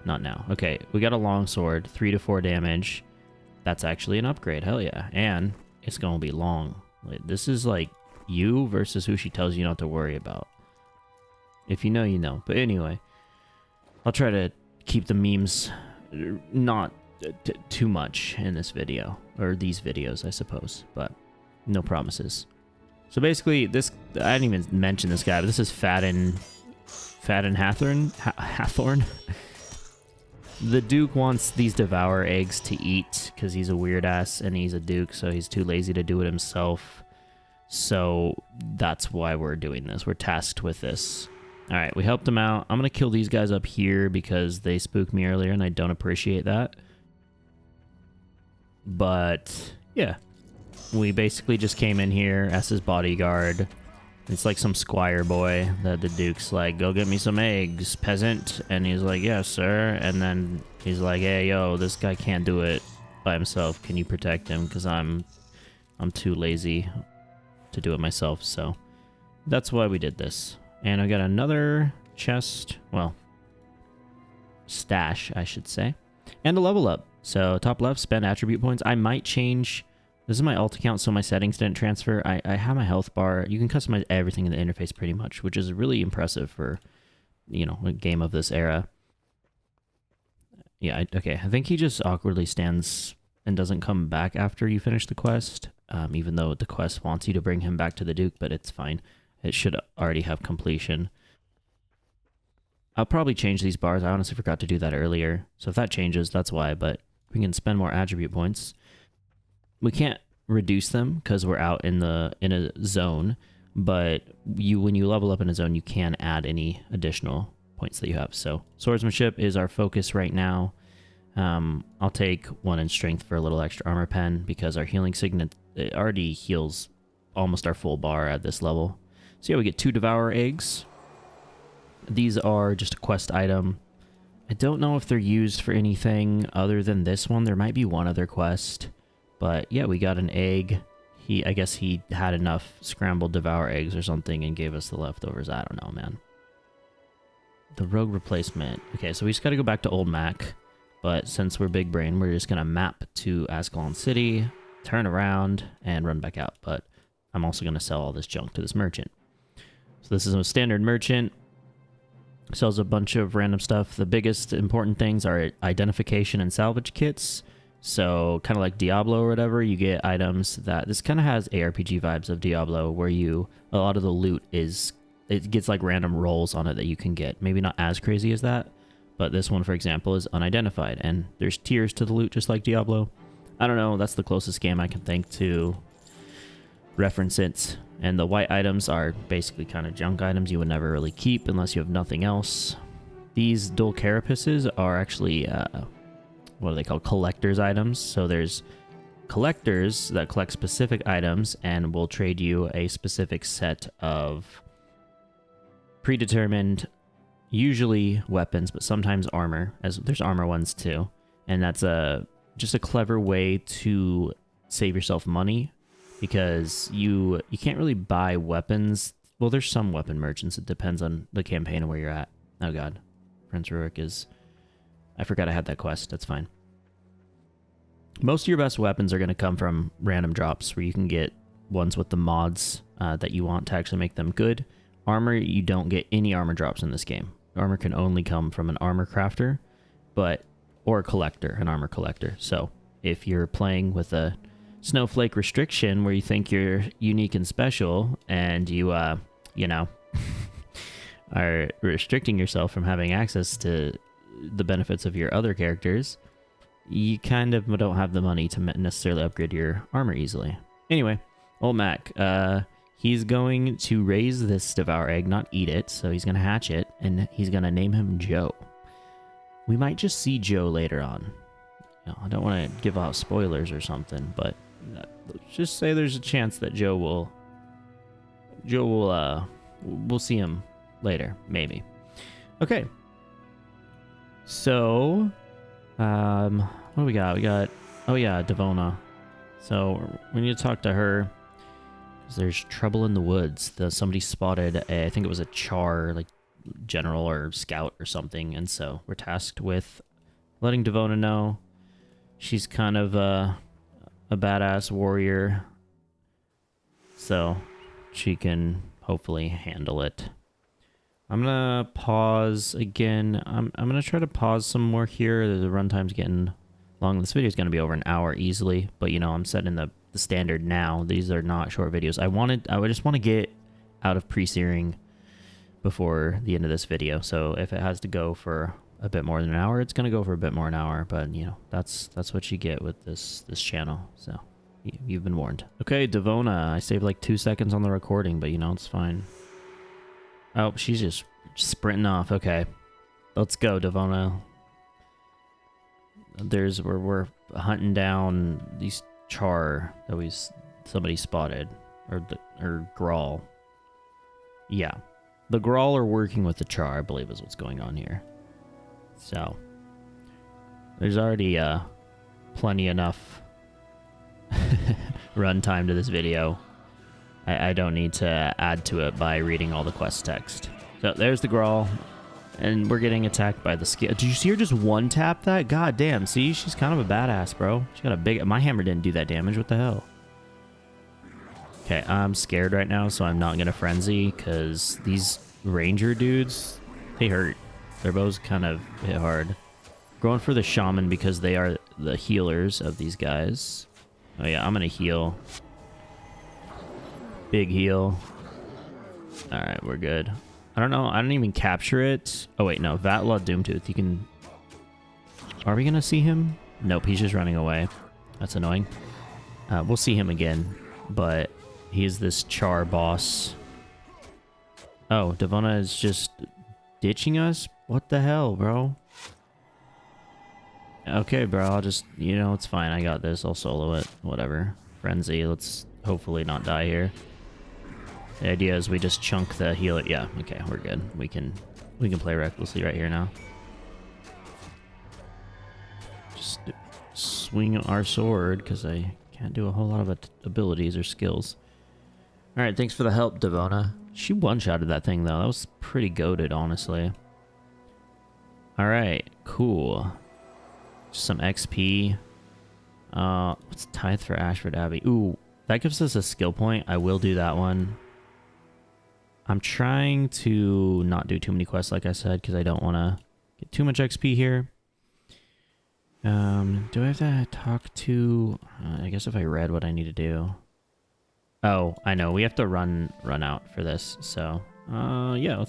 not now. Okay, we got a longsword, 3 to 4 damage. That's actually an upgrade, hell yeah. And it's gonna be long. This is like you versus who she tells you not to worry about. If you know, you know. But anyway, I'll try to keep the memes not too much in this video, or these videos, I suppose, but no promises. So basically, this, I didn't even mention this guy, but this is Faden Hathorn. The Duke wants these Devour eggs to eat because he's a weird ass and he's a Duke, so he's too lazy to do it himself. So that's why we're doing this. We're tasked with this. All right, we helped him out. I'm going to kill these guys up here because they spooked me earlier and I don't appreciate that. But yeah, we basically just came in here as his bodyguard. It's like some squire boy that the Duke's like, go get me some eggs, peasant. And he's like, yes, sir. And then he's like, hey, yo, this guy can't do it by himself. Can you protect him? Because I'm too lazy to do it myself. So that's why we did this. And I got another chest, well, stash, I should say, and a level up. So top left, spend attribute points. I might change. This is my alt account, so my settings didn't transfer. I have my health bar. You can customize everything in the interface pretty much, which is really impressive for, you know, a game of this era. Yeah, okay. I think he just awkwardly stands and doesn't come back after you finish the quest, even though the quest wants you to bring him back to the Duke, but it's fine. It should already have completion. I'll probably change these bars. I honestly forgot to do that earlier. So if that changes, that's why, but we can spend more attribute points. We can't reduce them because we're out in a zone, but when you level up in a zone, you can add any additional points that you have. So swordsmanship is our focus right now. I'll take 1 in strength for a little extra armor pen because our healing signet, it already heals almost our full bar at this level. So yeah, we get 2 Devour eggs. These are just a quest item. I don't know if they're used for anything other than this one. There might be one other quest. But yeah, we got an egg. I guess he had enough scrambled Devour eggs or something and gave us the leftovers. I don't know, man. The rogue replacement. Okay, so we just got to go back to Old Mac. But since we're big brain, we're just going to map to Ascalon City, turn around, and run back out. But I'm also going to sell all this junk to this merchant. So this is a standard merchant. Sells a bunch of random stuff. The biggest important things are identification and salvage kits. So kind of like Diablo or whatever, you get items that, this kind of has ARPG vibes of Diablo, where a lot of the loot it gets like random rolls on it that you can get. Maybe not as crazy as that, but this one, for example, is unidentified, and there's tiers to the loot just like Diablo. I don't know, that's the closest game I can think to reference it. And the white items are basically kind of junk items you would never really keep unless you have nothing else. These dual carapaces are actually, what are they called? Collector's items. So there's collectors that collect specific items and will trade you a specific set of predetermined, usually weapons, but sometimes armor, as there's armor ones too. And that's just a clever way to save yourself money, because you can't really buy weapons. Well, there's some weapon merchants. It depends on the campaign and where you're at. Oh god, Prince Rurik is... I forgot I had that quest. That's fine. Most of your best weapons are going to come from random drops, where you can get ones with the mods that you want to actually make them good. Armor, you don't get any armor drops in this game. Armor can only come from an armor crafter, or a collector, an armor collector. So if you're playing with a snowflake restriction where you think you're unique and special, and you are restricting yourself from having access to the benefits of your other characters, you kind of don't have the money to necessarily upgrade your armor easily. Anyway, old Mac, he's going to raise this Devour egg, not eat it, so he's going to hatch it, and he's going to name him Joe. We might just see Joe later on. I don't want to give out spoilers or something, but let's just say there's a chance that we'll see him later, maybe. Okay. So, what do we got? Oh yeah, Devona. So we need to talk to her, because there's trouble in the woods. Somebody spotted I think it was a Char, like general or scout or something, and so we're tasked with letting Devona know. She's kind of a badass warrior, so she can hopefully handle it. I'm gonna pause again. I'm gonna try to pause some more here. The runtime's getting long. This video is gonna be over an hour easily, but you know, I'm setting the standard now. These are not short videos. I would just want to get out of pre-searing before the end of this video. So if it has to go for a bit more than an hour, it's gonna go for a bit more than an hour. But you know, that's what you get with this channel. So you've been warned. Okay, Devona. I saved like 2 seconds on the recording, but you know, it's fine. Oh, she's just sprinting off. Okay, let's go, Devona. We're hunting down these char that somebody spotted, or Grawl. Yeah, the Grawl are working with the char, I believe, is what's going on here. So there's already plenty enough runtime to this video. I don't need to add to it by reading all the quest text. So there's the Grawl, and we're getting attacked by the scale. Did you see her just one tap that? God damn, see, she's kind of a badass, bro. She got a big... My hammer didn't do that damage, what the hell? Okay, I'm scared right now, so I'm not gonna frenzy, because these ranger dudes, they hurt. Their bows kind of hit hard. Going for the shaman because they are the healers of these guys. Oh yeah, I'm gonna heal. Big heal. Alright, we're good. I don't know. I didn't even capture it. Oh, wait, no. Vatla Doomtooth. You can... Are we going to see him? Nope, he's just running away. That's annoying. We'll see him again, but he's this char boss. Oh, Devona is just ditching us? What the hell, bro? Okay, bro. I'll just... You know, it's fine. I got this. I'll solo it. Whatever. Frenzy. Let's hopefully not die here. The idea is we just chunk the healer. Yeah, okay, we're good. We can play recklessly right here now. Just swing our sword, because I can't do a whole lot of abilities or skills. Alright, thanks for the help, Devona. She one-shotted that thing, though. That was pretty goated, honestly. Alright, cool. Just some XP. What's Tithe for Ashford Abbey? Ooh, that gives us a skill point. I will do that one. I'm trying to not do too many quests, like I said, because I don't want to get too much XP here. Do I have to talk to... I guess if I read what I need to do... Oh, I know. We have to run out for this. So, yeah,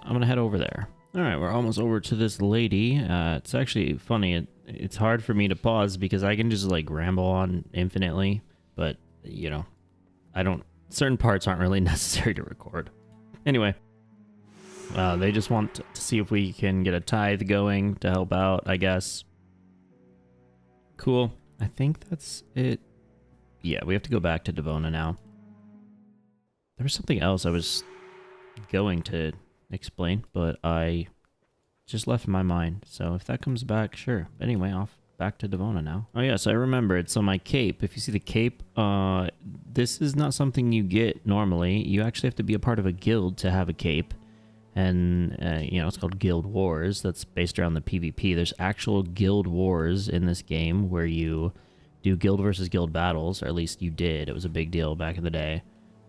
I'm going to head over there. All right, we're almost over to this lady. It's actually funny. It's hard for me to pause because I can just, like, ramble on infinitely. But, you know, certain parts aren't really necessary to record. Anyway, they just want to see if we can get a tithe going to help out, I guess. Cool. I think that's it. Yeah, we have to go back to Devona now. There was something else I was going to explain, but I just left my mind. So if that comes back, sure. Anyway, off back to Devona now. Oh yes, I remembered. So my cape, if you see the cape, this is not something you get normally. You actually have to be a part of a guild to have a cape. And, you know, it's called Guild Wars. That's based around the PvP. There's actual guild wars in this game where you do guild versus guild battles, or at least you did. It was a big deal back in the day.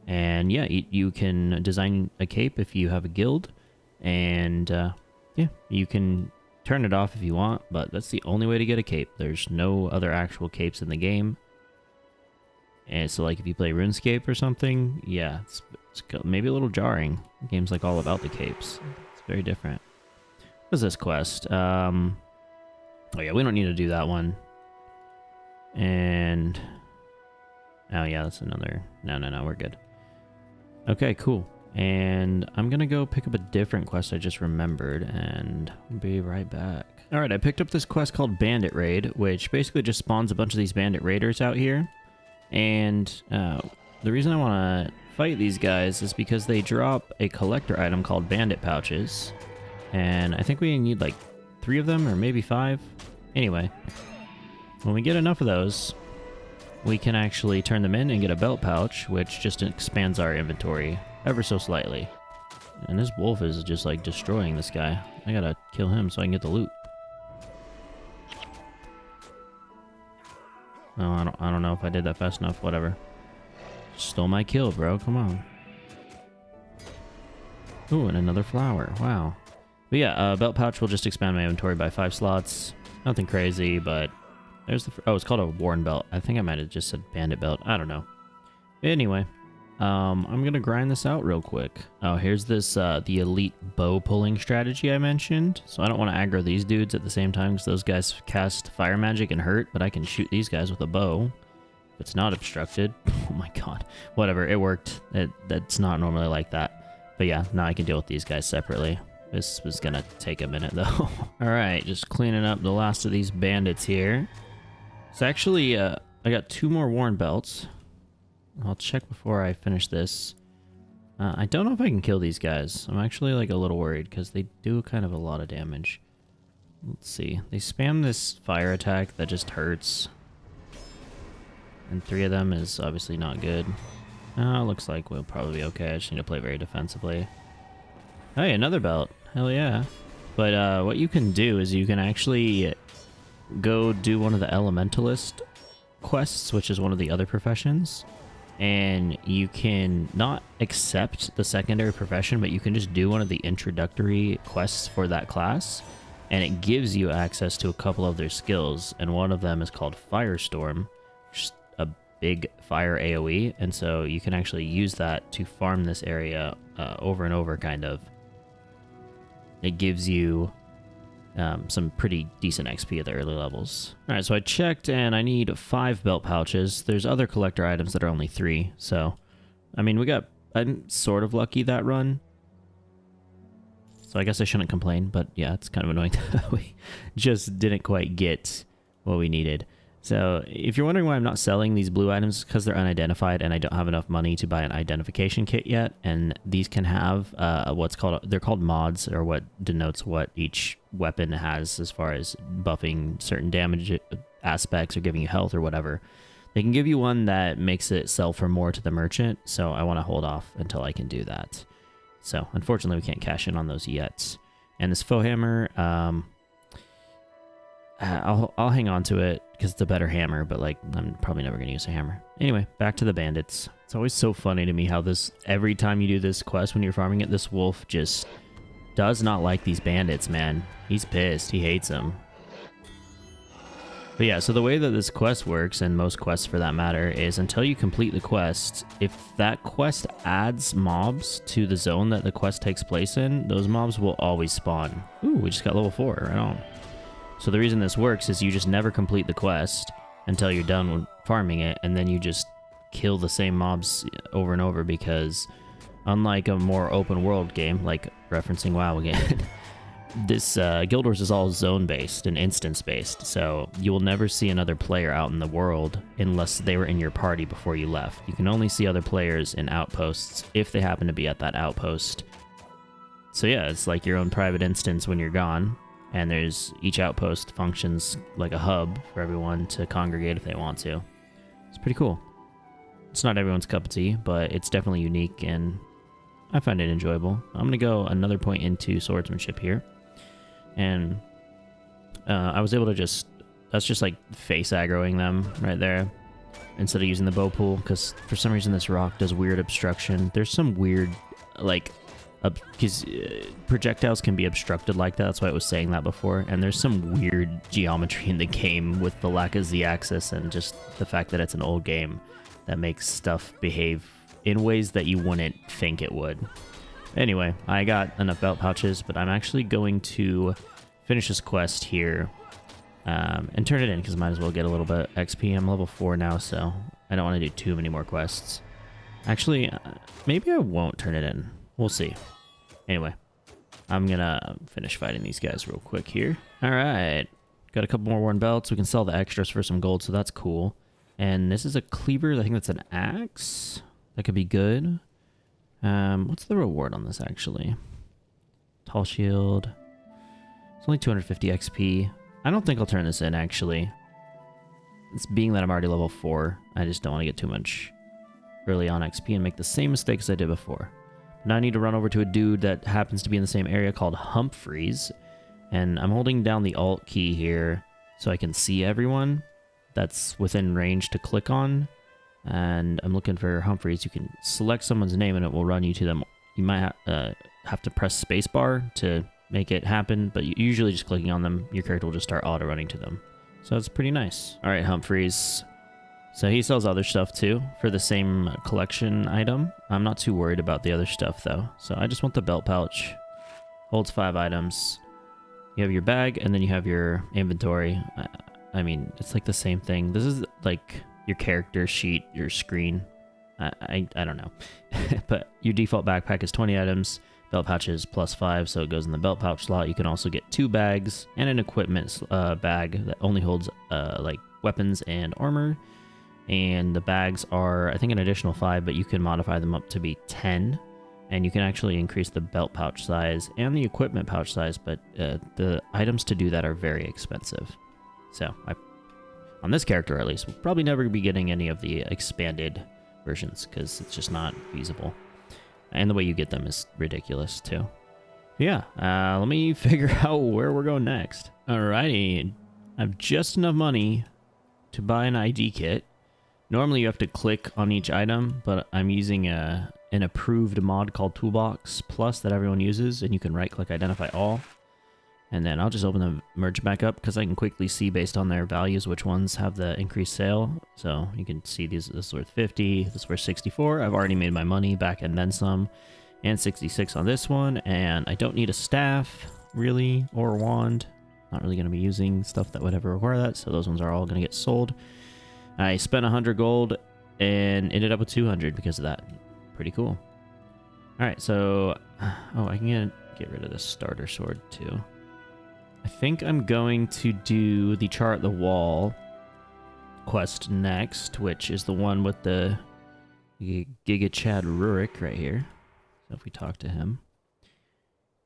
And yeah, you can design a cape if you have a guild. And, yeah, you can turn it off if you want, but that's the only way to get a cape. There's no other actual capes in the game. And so, like, if you play RuneScape or something, yeah, it's maybe a little jarring. The game's, like, all about the capes. It's very different. What is this quest? Oh, yeah, we don't need to do that one. And... Oh, yeah, that's another... No, we're good. Okay, cool. And I'm gonna go pick up a different quest I just remembered, and be right back. Alright, I picked up this quest called Bandit Raid, which basically just spawns a bunch of these bandit raiders out here. And the reason I want to fight these guys is because they drop a collector item called bandit pouches. And I think we need like 3 of them, or maybe 5. Anyway, when we get enough of those, we can actually turn them in and get a belt pouch, which just expands our inventory ever so slightly. And this wolf is just like destroying this guy. I gotta kill him so I can get the loot. Oh, I don't know if I did that fast enough. Whatever. Stole my kill, bro. Come on. Ooh, and another flower. Wow. But yeah, belt pouch will just expand my inventory by 5 slots. Nothing crazy, but there's the... Oh, it's called a worn belt. I think I might have just said bandit belt. I don't know. Anyway, I'm going to grind this out real quick. Oh, here's this, the elite bow pulling strategy I mentioned. So I don't want to aggro these dudes at the same time because those guys cast fire magic and hurt, but I can shoot these guys with a bow. If it's not obstructed. Oh my god. Whatever, it worked. That's not normally like that. But yeah, now I can deal with these guys separately. This was gonna take a minute though. Alright, just cleaning up the last of these bandits here. So actually, I got 2 more worn belts. I'll check before I finish this. I don't know if I can kill these guys. I'm actually like a little worried because they do kind of a lot of damage. Let's see. They spam this fire attack that just hurts. And 3 of them is obviously not good. Looks like we'll probably be okay. I just need to play very defensively. Hey, another belt. Hell yeah. But what you can do is you can actually go do one of the Elementalist quests, which is one of the other professions. And you can not accept the secondary profession, but you can just do one of the introductory quests for that class. And it gives you access to a couple of their skills. And one of them is called Firestorm, which is a big fire AoE. And so you can actually use that to farm this area over and over, kind of. It gives you some pretty decent XP at the early levels. All right, so I checked and I need 5 belt pouches. There's other collector items that are only 3. So, I mean, I'm sort of lucky that run. So I guess I shouldn't complain, but yeah, it's kind of annoying that we just didn't quite get what we needed. So if you're wondering why I'm not selling these blue items, it's because they're unidentified and I don't have enough money to buy an identification kit yet. And these can have they're called mods, or what denotes what each weapon has as far as buffing certain damage aspects or giving you health or whatever. They can give you one that makes it sell for more to the merchant. So I want to hold off until I can do that. So unfortunately we can't cash in on those yet. And this faux hammer, I'll hang on to it because it's a better hammer, but like I'm probably never going to use a hammer. Anyway, back to the bandits. It's always so funny to me how every time you do this quest when you're farming it, this wolf just does not like these bandits, man. He's pissed. He hates them. But yeah, so the way that this quest works, and most quests for that matter, is until you complete the quest, if that quest adds mobs to the zone that the quest takes place in, those mobs will always spawn. Ooh, we just got level 4, right on. So the reason this works is you just never complete the quest until you're done with farming it, and then you just kill the same mobs over and over, because unlike a more open world game, like referencing WoW again, this Guild Wars is all zone-based and instance-based, so you will never see another player out in the world unless they were in your party before you left. You can only see other players in outposts if they happen to be at that outpost. So yeah, it's like your own private instance when you're gone. And each outpost functions like a hub for everyone to congregate if they want to. It's pretty cool. It's not everyone's cup of tea, but it's definitely unique, and I find it enjoyable. I'm going to go another point into swordsmanship here. And I was able to that's just like face aggroing them right there, instead of using the bow pool, because for some reason this rock does weird obstruction. There's some weird, like, because projectiles can be obstructed like that. That's why I was saying that before. And there's some weird geometry in the game with the lack of Z-axis and just the fact that it's an old game that makes stuff behave in ways that you wouldn't think it would. Anyway, I got enough belt pouches, but I'm actually going to finish this quest here and turn it in, because I might as well get a little bit XP. I'm level 4 now, so I don't want to do too many more quests. Actually, maybe I won't turn it in. We'll see. Anyway, I'm gonna finish fighting these guys real quick here. Alright, got a couple more worn belts. We can sell the extras for some gold, so that's cool. And this is a cleaver. I think that's an axe. That could be good. What's the reward on this, actually? Tall shield. It's only 250 XP. I don't think I'll turn this in, actually. It's being that I'm already level 4. I just don't want to get too much early on XP and make the same mistakes I did before. Now I need to run over to a dude that happens to be in the same area called Humphreys. And I'm holding down the Alt key here so I can see everyone that's within range to click on. And I'm looking for Humphreys. You can select someone's name and it will run you to them. You might have to press spacebar to make it happen, but usually just clicking on them, your character will just start auto running to them. So it's pretty nice. All right, Humphreys. So he sells other stuff too for the same collection item. I'm not too worried about the other stuff though. So I just want the belt pouch. Holds 5 items. You have your bag and then you have your inventory. I mean, it's like the same thing. This is like your character sheet, your screen. I don't know. But your default backpack is 20 items. Belt pouch is +5, so it goes in the belt pouch slot. You can also get 2 bags and an equipment bag that only holds like weapons and armor. And the bags are, I think, an additional 5, but you can modify them up to be 10. And you can actually increase the belt pouch size and the equipment pouch size, but the items to do that are very expensive. So, on this character at least, we'll probably never be getting any of the expanded versions, because it's just not feasible. And the way you get them is ridiculous, too. Yeah, let me figure out where we're going next. Alrighty, I have just enough money to buy an ID kit. Normally you have to click on each item, but I'm using an approved mod called Toolbox Plus that everyone uses, and you can right-click Identify All. And then I'll just open the merge back up, because I can quickly see based on their values which ones have the increased sale. So you can see this is worth 50, this is worth 64. I've already made my money back and then some. And 66 on this one, and I don't need a staff, really, or a wand. Not really going to be using stuff that would ever require that, so those ones are all going to get sold. I spent 100 gold and ended up with 200 because of that. Pretty cool. Alright, so... Oh, I can get rid of the starter sword, too. I think I'm going to do the Chart the Wall quest next, which is the one with the Giga Chad Rurik right here. So if we talk to him...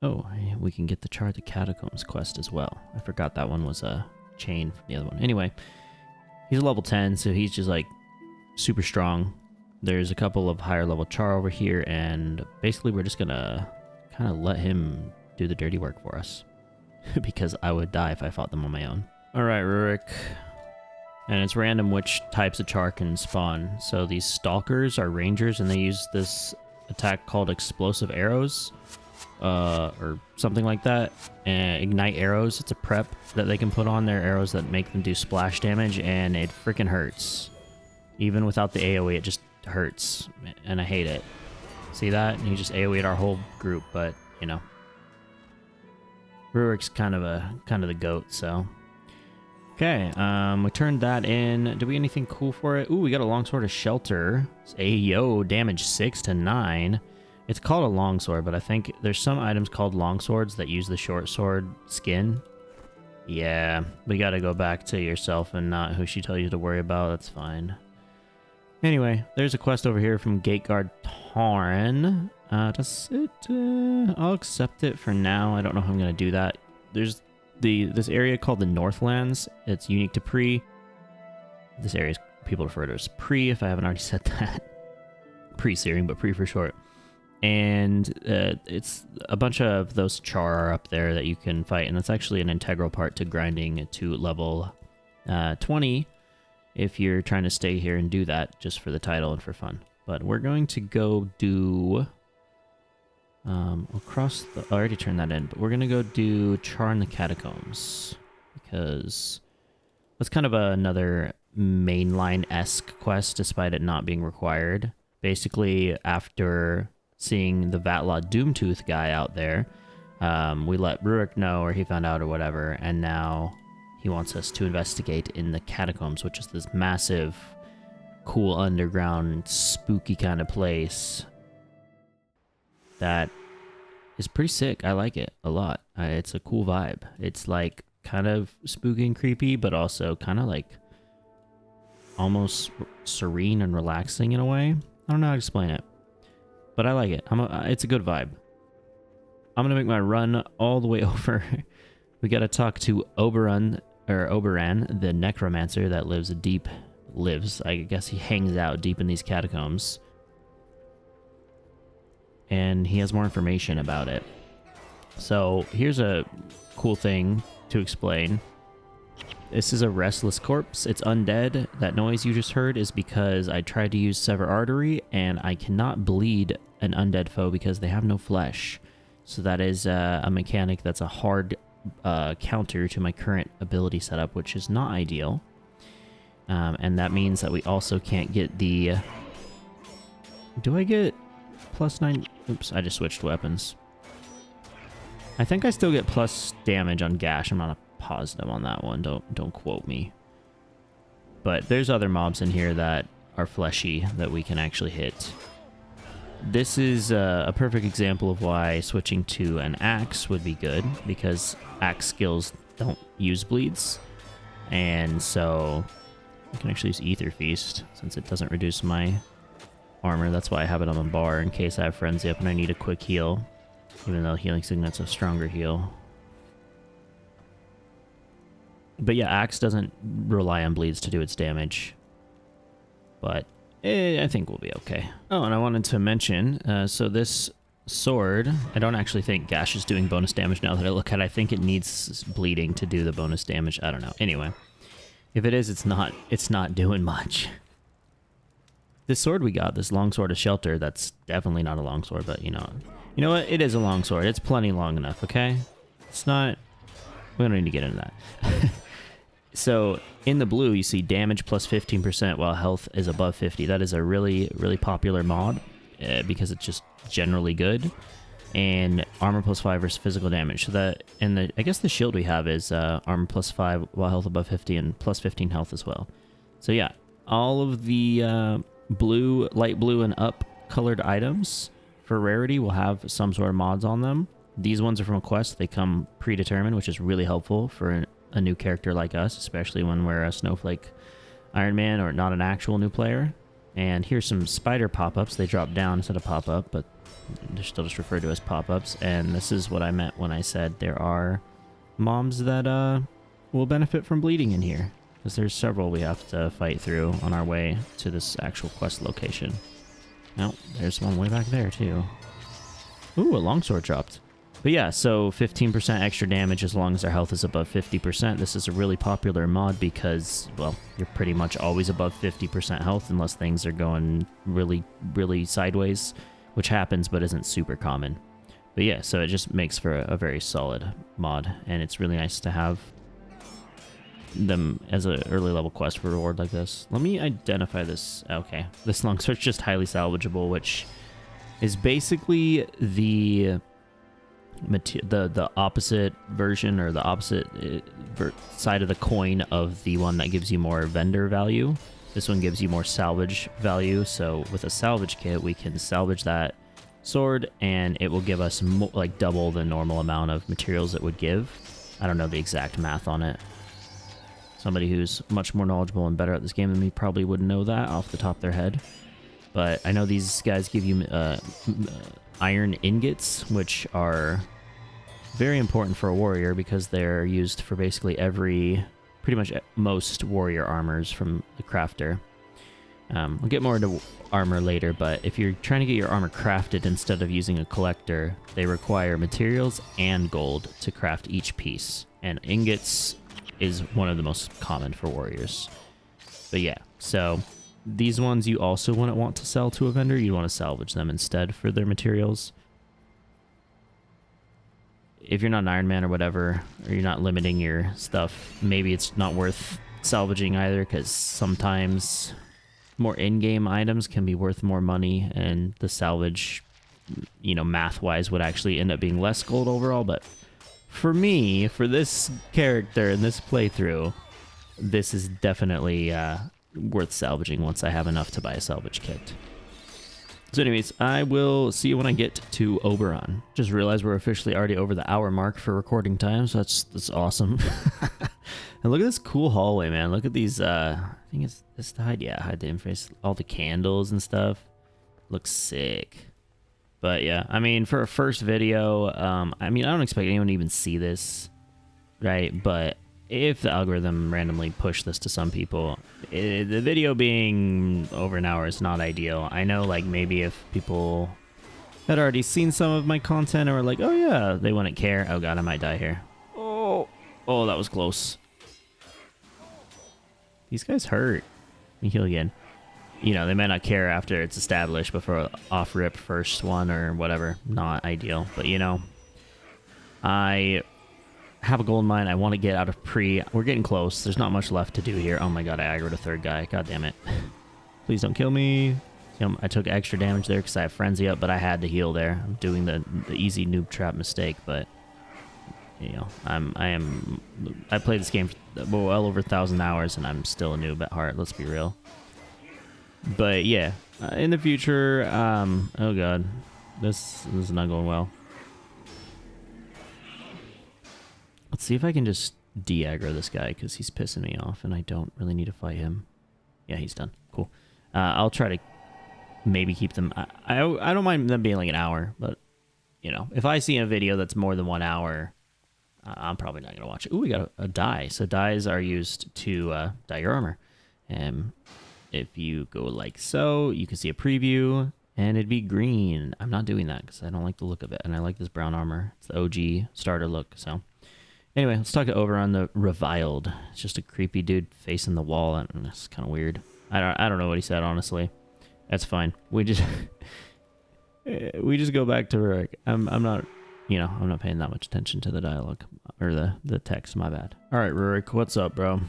Oh, we can get the Chart the Catacombs quest as well. I forgot that one was a chain from the other one. Anyway... He's a level 10, so he's just like super strong. There's a couple of higher level char over here, and basically we're just gonna kind of let him do the dirty work for us. Because I would die if I fought them on my own. Alright, Rurik. And it's random which types of char can spawn. So these stalkers are rangers, and they use this attack called explosive arrows. Or something like that. Ignite arrows. It's a prep that they can put on their arrows that make them do splash damage, and it freaking hurts. Even without the AoE, it just hurts, and I hate it. See that? He just AoE'd our whole group, but you know, Rurik's kind of the goat. So okay, we turned that in. Did we get anything cool for it? Ooh, we got a longsword of shelter. It's AO damage 6 to 9. It's called a longsword, but I think there's some items called longswords that use the short sword skin. Yeah, we gotta go back to yourself and not who she told you to worry about. That's fine. Anyway, there's a quest over here from Gateguard Tarn. Does it? I'll accept it for now. I don't know how I'm gonna do that. There's this area called the Northlands. It's unique to Pre. This area is people refer to as Pre, if I haven't already said that. Pre-Searing, but Pre for short. And it's a bunch of those char are up there that you can fight, and it's actually an integral part to grinding to level 20 if you're trying to stay here and do that just for the title and for fun. But we're going to go do across the... I already turned that in, but we're going to go do Char in the Catacombs, because that's kind of another mainline-esque quest despite it not being required. Basically, after seeing the Vatla Doomtooth guy out there, we let Rurik know, or he found out or whatever, and now he wants us to investigate in the catacombs, which is this massive, cool underground, spooky kind of place that is pretty sick. I like it a lot. It's a cool vibe. It's like kind of spooky and creepy, but also kind of like almost serene and relaxing in a way. I don't know how to explain it, but I like it. It's a good vibe. I'm gonna make my run all the way over. We gotta talk to Oberon, the Necromancer that lives. I guess he hangs out deep in these catacombs, and he has more information about it. So here's a cool thing to explain. This is a restless corpse. It's undead. That noise you just heard is because I tried to use Sever Artery, and I cannot bleed an undead foe because they have no flesh. So that is a mechanic that's a hard counter to my current ability setup, which is not ideal. And that means that we also can't get the... Do I get +9? Oops, I just switched weapons. I think I still get plus damage on Gash. I'm not positive on that one. Don't quote me. But there's other mobs in here that are fleshy that we can actually hit. This is a perfect example of why switching to an axe would be good, because axe skills don't use bleeds. And so I can actually use Ether Feast since it doesn't reduce my armor. That's why I have it on the bar in case I have Frenzy up and I need a quick heal. Even though Healing Signet's a stronger heal. But yeah, Axe doesn't rely on bleeds to do its damage. But I think we'll be okay. Oh, and I wanted to mention, so this sword, I don't actually think Gash is doing bonus damage now that I look at it. I think it needs bleeding to do the bonus damage. I don't know. Anyway, if it is, it's not doing much. This sword we got, this longsword of shelter, that's definitely not a longsword, but you know what? It is a longsword. It's plenty long enough, okay? It's not... We don't need to get into that. So, in the blue, you see damage plus 15% while health is above 50. That is a really, really popular mod because it's just generally good. And armor plus 5 versus physical damage. So that, and I guess the shield we have is armor plus 5 while health above 50 and plus 15 health as well. So yeah, all of the blue, light blue, and up colored items for rarity will have some sort of mods on them. These ones are from a quest. They come predetermined, which is really helpful for a new character like us, especially when we're a Snowflake Iron Man or not an actual new player. And here's some spider pop-ups. They drop down instead of pop-up, but they're still just referred to as pop-ups. And this is what I meant when I said there are mobs that will benefit from bleeding in here, because there's several we have to fight through on our way to this actual quest location. Oh, there's one way back there, too. Ooh, a longsword dropped. But yeah, so 15% extra damage as long as our health is above 50%. This is a really popular mod because, well, you're pretty much always above 50% health unless things are going really, really sideways, which happens but isn't super common. But yeah, so it just makes for a very solid mod, and it's really nice to have them as an early level quest for reward like this. Let me identify this. Okay, this longsword's just highly salvageable, which is basically the opposite version, or the opposite side of the coin of the one that gives you more vendor value. This one gives you more salvage value. So with a salvage kit, we can salvage that sword, and it will give us like double the normal amount of materials it would give. I don't know the exact math on it. Somebody who's much more knowledgeable and better at this game than me probably would know that off the top of their head. But I know these guys give you iron ingots, which are very important for a warrior because they're used for basically pretty much most warrior armors from the crafter. We'll get more into armor later, but if you're trying to get your armor crafted instead of using a collector, they require materials and gold to craft each piece. And ingots is one of the most common for warriors. But yeah, so these ones you also wouldn't want to sell to a vendor. You want to salvage them instead for their materials. If you're not an Iron Man or whatever, or you're not limiting your stuff, maybe it's not worth salvaging either, because sometimes more in-game items can be worth more money, and the salvage, math-wise would actually end up being less gold overall. But for me, for this character in this playthrough, this is definitely worth salvaging once I have enough to buy a salvage kit. So anyways, I will see you when I get to Oberon. Just realized we're officially already over the hour mark for recording time, so that's awesome. And look at this cool hallway, man. Look at these, I think it's to hide the interface. All the candles and stuff. Looks sick. But yeah, I mean, for a first video, I don't expect anyone to even see this, right? But if the algorithm randomly pushed this to some people, the video being over an hour is not ideal. I know, like, maybe if people had already seen some of my content or were like, oh yeah, they wouldn't care. Oh god, I might die here. Oh, that was close. These guys hurt. Let me heal again. They may not care after it's established, but for off-rip first one or whatever, not ideal. But I have a gold mine. I want to get out of pre. We're getting close. There's not much left to do here. Oh my god, I aggroed a third guy. God damn it. Please don't kill me. I took extra damage there because I have frenzy up, but I had to heal there. I'm doing the easy noob trap mistake, but you know, I played this game for well over 1,000 hours, and I'm still a noob at heart. Let's be real. But yeah, in the future, oh god, this is not going well. Let's see if I can just de-aggro this guy because he's pissing me off, and I don't really need to fight him. Yeah, he's done. Cool. I'll try to maybe keep them. I don't mind them being like an hour, but you know, if I see a video that's more than 1 hour, I'm probably not gonna watch it. Ooh, we got a dye. So dyes are used to dye your armor. And if you go like so, you can see a preview, and it'd be green. I'm not doing that because I don't like the look of it, and I like this brown armor. It's the OG starter look. So anyway, let's talk it over on the Reviled. It's just a creepy dude facing the wall, and it's kind of weird. I don't know what he said, honestly. That's fine. We just go back to Rurik. I'm not, you know, I'm not paying that much attention to the dialogue or the text. My bad. All right, Rurik, what's up, bro?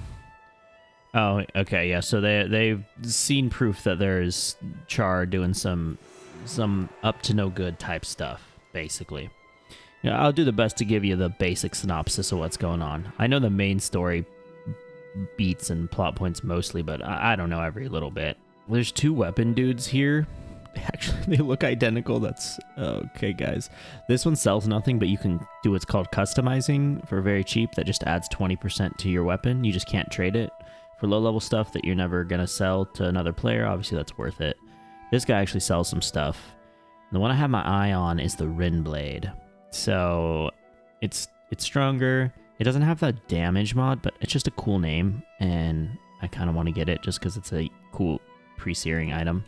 Oh, okay, yeah. So they've seen proof that there's Char doing some up to no good type stuff, basically. Yeah, I'll do the best to give you the basic synopsis of what's going on. I know the main story beats and plot points mostly, but I don't know every little bit. There's 2 weapon dudes here. Actually, they look identical. That's okay, guys. This one sells nothing, but you can do what's called customizing for very cheap. That just adds 20% to your weapon. You just can't trade it. For low-level stuff that you're never going to sell to another player, obviously that's worth it. This guy actually sells some stuff. The one I have my eye on is the Rin Blade. So it's stronger. It doesn't have that damage mod, but it's just a cool name, and I kind of want to get it just because it's a cool pre-searing item.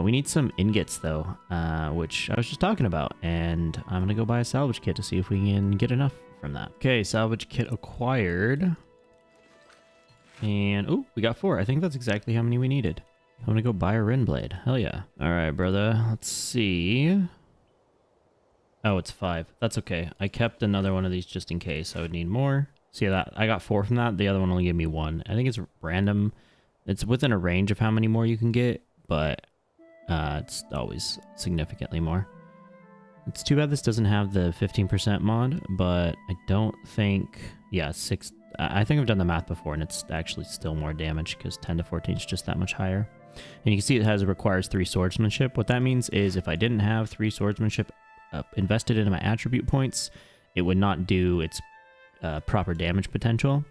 We need some ingots, though, which I was just talking about, and I'm going to go buy a salvage kit to see if we can get enough from that. Okay, salvage kit acquired. And, oh, we got 4. I think that's exactly how many we needed. I'm going to go buy a Rin Blade. Hell yeah. All right, brother. Let's see. Oh, it's 5. That's okay. I kept another one of these just in case I would need more. See that? I got 4 from that. The other one only gave me 1. I think it's random. It's within a range of how many more you can get, but it's always significantly more. It's too bad this doesn't have the 15% mod, but I don't think... Yeah, 6... I think I've done the math before, and it's actually still more damage because 10 to 14 is just that much higher. And you can see it requires 3 swordsmanship. What that means is if I didn't have 3 swordsmanship invested into my attribute points, it would not do its proper damage potential,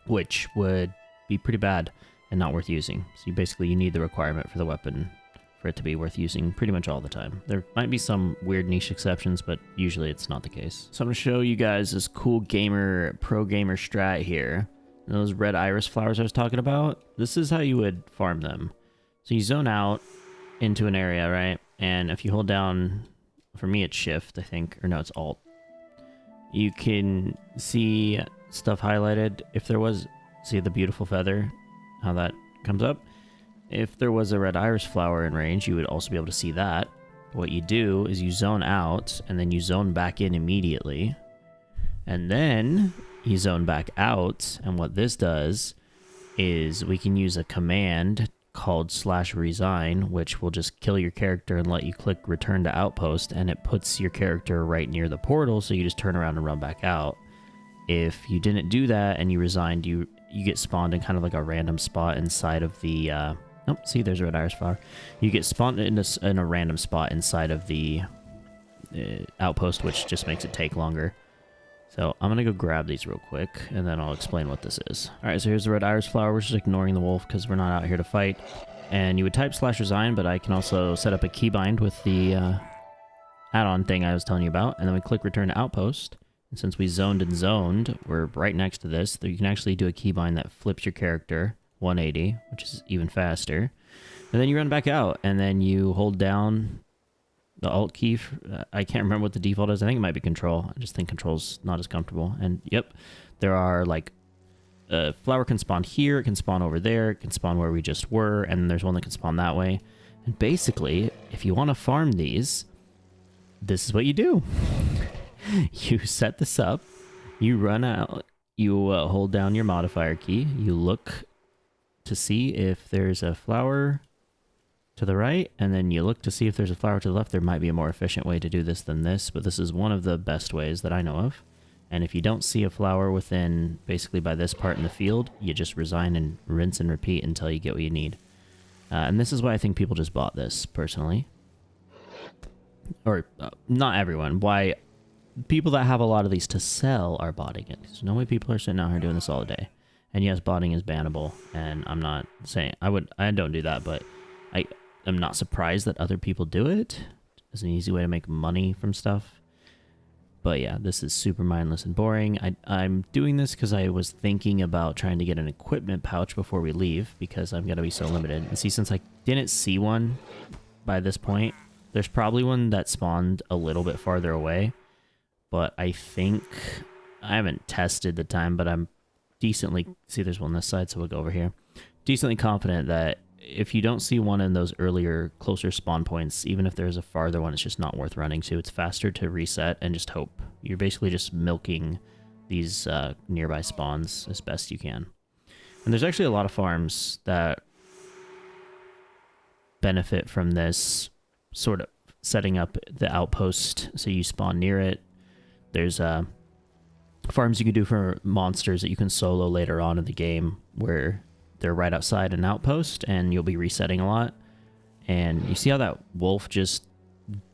which would be pretty bad and not worth using. So you need the requirement for the weapon for it to be worth using pretty much all the time. There might be some weird niche exceptions, but usually it's not the case. So I'm going to show you guys this cool pro gamer strat here. And those red iris flowers I was talking about, this is how you would farm them. So you zone out into an area, right? And if you hold down, for me it's shift, I think, or no, it's alt. You can see stuff highlighted. If there was, see the beautiful feather, how that comes up? If there was a red iris flower in range, you would also be able to see that. What you do is you zone out, and then you zone back in immediately. And then you zone back out, and what this does is we can use a command called /resign, which will just kill your character and let you click return to outpost, and it puts your character right near the portal, so you just turn around and run back out. If you didn't do that and you resigned, you get spawned in kind of like a random spot inside of the... Oh, see, there's a red iris flower. You get spawned in a random spot inside of the outpost, which just makes it take longer. So I'm going to go grab these real quick, and then I'll explain what this is. All right, so here's the red iris flower. We're just ignoring the wolf because we're not out here to fight. And you would type /resign, but I can also set up a keybind with the add-on thing I was telling you about. And then we click return to outpost. And since we zoned and zoned, we're right next to this. You can actually do a keybind that flips your character 180, which is even faster. And then you run back out, and then you hold down the alt key. I can't remember what the default is. I think it might be control. I just think control's not as comfortable. And yep, there are like a flower can spawn here, it can spawn over there, it can spawn where we just were, and there's one that can spawn that way. And basically, if you want to farm these, this is what you do. You set this up, you run out, you hold down your modifier key, you look to see if there's a flower to the right, and then you look to see if there's a flower to the left. There might be a more efficient way to do this than this, but this is one of the best ways that I know of. And if you don't see a flower within, basically by this part in the field, you just resign and rinse and repeat until you get what you need. And this is why I think people just bought this, personally. Or, not everyone. Why people that have a lot of these to sell are botting it. There's no way people are sitting out here doing this all day. And yes, botting is bannable, and I'm not saying... I don't do that, but I'm not surprised that other people do it. It's an easy way to make money from stuff. But yeah, this is super mindless and boring. I'm doing this because I was thinking about trying to get an equipment pouch before we leave, because I'm going to be so limited. And see, since I didn't see one by this point, there's probably one that spawned a little bit farther away. But I think... I haven't tested the time, but I'm decently... See, there's one on this side, so we'll go over here. Decently confident that if you don't see one in those earlier, closer spawn points, even if there's a farther one, it's just not worth running to. It's faster to reset and just hope. You're basically just milking these nearby spawns as best you can. And there's actually a lot of farms that benefit from this sort of setting up the outpost so you spawn near it. There's farms you can do for monsters that you can solo later on in the game where they're right outside an outpost and you'll be resetting a lot. And you see how that wolf just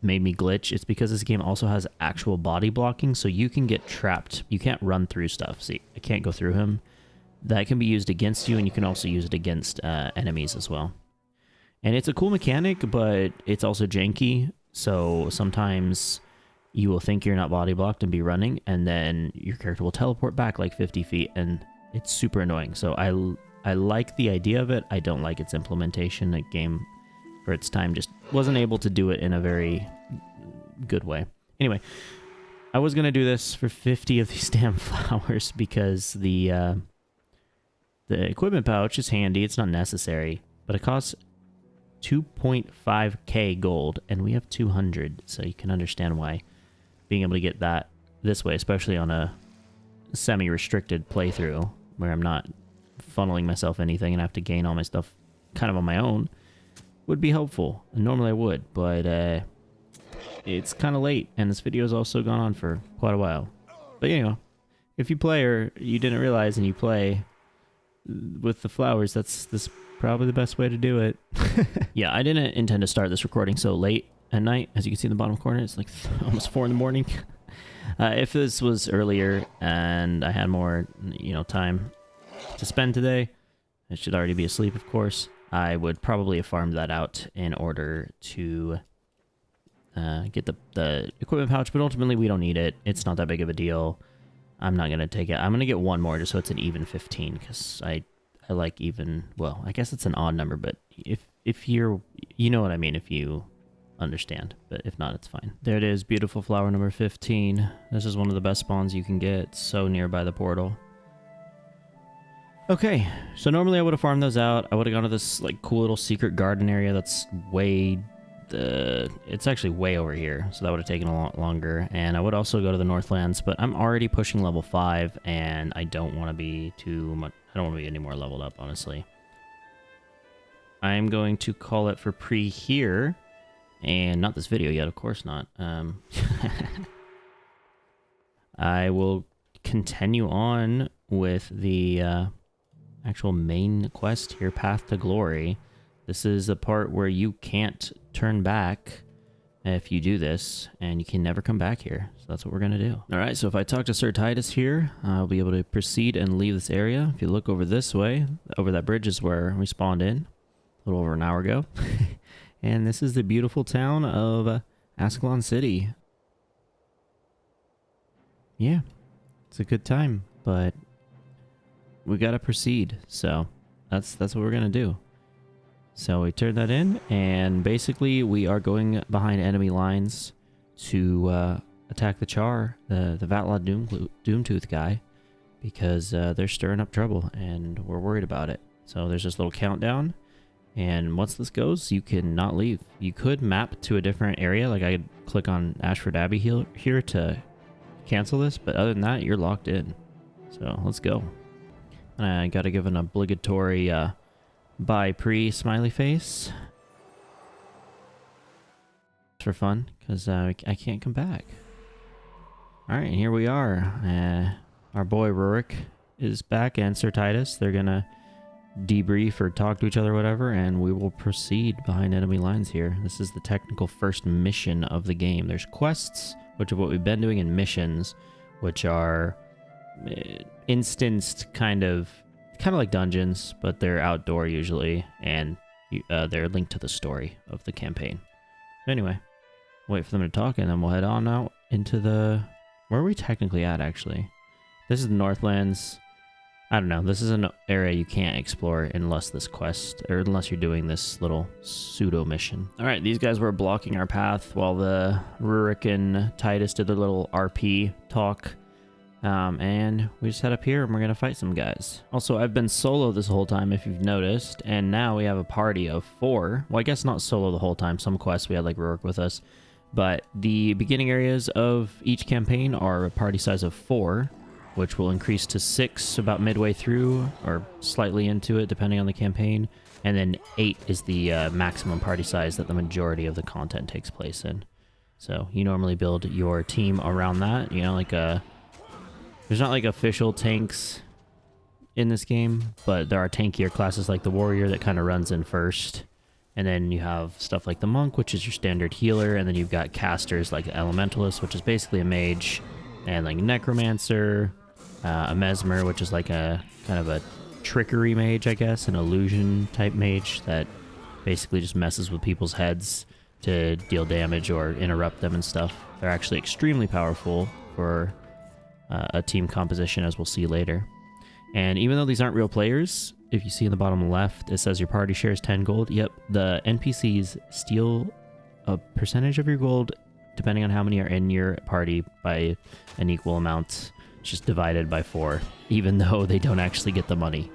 made me glitch? It's because this game also has actual body blocking, so you can get trapped. You can't run through stuff. See, I can't go through him. That can be used against you, and you can also use it against enemies as well. And it's a cool mechanic, but it's also janky, so sometimes you will think you're not body blocked and be running, and then your character will teleport back like 50 feet, and it's super annoying. So I like the idea of it. I don't like its implementation. The game, for its time, just wasn't able to do it in a very good way. Anyway, I was going to do this for 50 of these damn flowers because the equipment pouch is handy. It's not necessary, but it costs 2.5k gold, and we have 200, so you can understand why being able to get that this way, especially on a semi-restricted playthrough where I'm not funneling myself anything and I have to gain all my stuff kind of on my own, would be helpful. And normally I would, but it's kind of late, and this video has also gone on for quite a while. But you know, if you play or you didn't realize and you play with the flowers, that's probably the best way to do it. Yeah, I didn't intend to start this recording so late at night. As you can see in the bottom corner, it's like almost 4 in the morning. If this was earlier and I had more, time to spend today, I should already be asleep, of course. I would probably have farmed that out in order to get the equipment pouch, but ultimately we don't need it. It's not that big of a deal. I'm not going to take it. I'm going to get one more just so it's an even 15, because I like even, well, I guess it's an odd number, but if you're, you know what I mean, if you understand, but if not, it's fine. There it is, beautiful flower number 15. This is one of the best spawns you can get, so nearby the portal. Okay, so normally I would have farmed those out. I would have gone to this like cool little secret garden area that's it's actually way over here, so that would have taken a lot longer. And I would also go to the Northlands, but I'm already pushing level 5, and I don't want to be too much. I don't want to be any more leveled up, honestly. I'm going to call it for pre here, and not this video yet, of course not. I will continue on with the actual main quest here, Path to Glory. This is the part where you can't turn back if you do this, and you can never come back here. So that's what we're going to do. All right, so if I talk to Sir Titus here, I'll be able to proceed and leave this area. If you look over this way, over that bridge is where we spawned in a little over an hour ago. And this is the beautiful town of Ascalon City. Yeah, it's a good time, but we got to proceed. So that's what we're going to do. So we turn that in, and basically we are going behind enemy lines to attack the Char, the Vatlod Doomtooth guy, because they're stirring up trouble, and we're worried about it. So there's this little countdown, and once this goes, you cannot leave. You could map to a different area, like I could click on Ashford Abbey here to cancel this, but other than that, you're locked in. So let's go. And I gotta give an obligatory buy pre-smiley face. For fun, because I can't come back. Alright, and here we are. Our boy Rurik is back, and Sir Titus. They're gonna debrief or talk to each other or whatever, and we will proceed behind enemy lines here. This is the technical first mission of the game. There's quests, which are what we've been doing, and missions, which are instanced kind of like dungeons, but they're outdoor usually, and they're linked to the story of the campaign. Anyway, wait for them to talk, and then we'll head on out into the... Where are we technically at, actually? This is the Northlands. I don't know. This is an area you can't explore unless this quest, or unless you're doing this little pseudo mission. All right, these guys were blocking our path while the Rurik and Titus did their little RP talk. And we just head up here and we're gonna fight some guys. Also, I've been solo this whole time, if you've noticed, and now we have a party of 4. Well, I guess not solo the whole time. Some quests we had like Rurik with us, but the beginning areas of each campaign are a party size of 4, which will increase to 6 about midway through or slightly into it, depending on the campaign. And then 8 is the maximum party size that the majority of the content takes place in. So you normally build your team around that. You know, like there's not like official tanks in this game, but there are tankier classes like the warrior that kind of runs in first. And then you have stuff like the monk, which is your standard healer. And then you've got casters like the Elementalist, which is basically a mage. And like Necromancer, a Mesmer, which is like a kind of a trickery mage, I guess, an illusion type mage that basically just messes with people's heads to deal damage or interrupt them and stuff. They're actually extremely powerful for a team composition, as we'll see later. And even though these aren't real players, if you see in the bottom left, it says your party shares 10 gold. Yep, the NPCs steal a percentage of your gold depending on how many are in your party by an equal amount, just divided by 4, even though they don't actually get the money.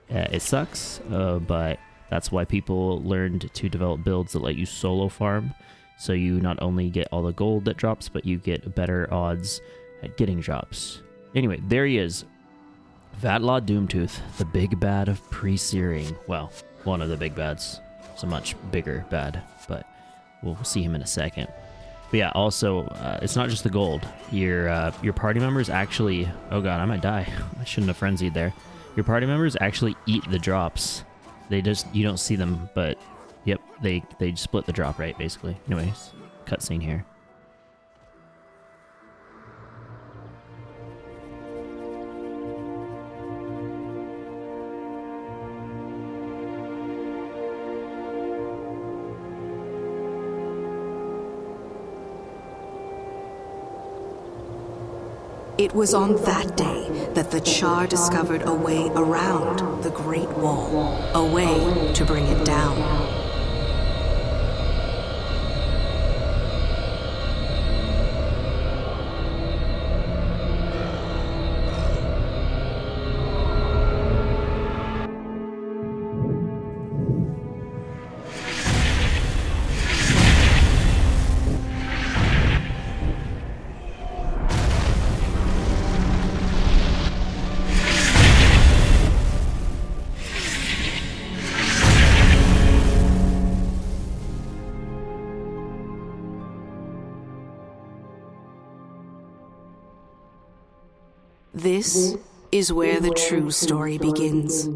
It sucks, but that's why people learned to develop builds that let you solo farm, so you not only get all the gold that drops, but you get better odds at getting drops. Anyway, there he is. Vatlaw Doomtooth, the big bad of pre-Searing. Well, one of the big bads. It's a much bigger bad, but we'll see him in a second. But yeah, also, it's not just the gold. Your party members actually... Oh god, I might die. I shouldn't have frenzied there. Your party members actually eat the drops. They just... You don't see them, but... Yep, they split the drop, right, basically. Anyways, cutscene here. It was on that day that the Char discovered a way around the Great Wall, a way to bring it down. This is where the true story begins.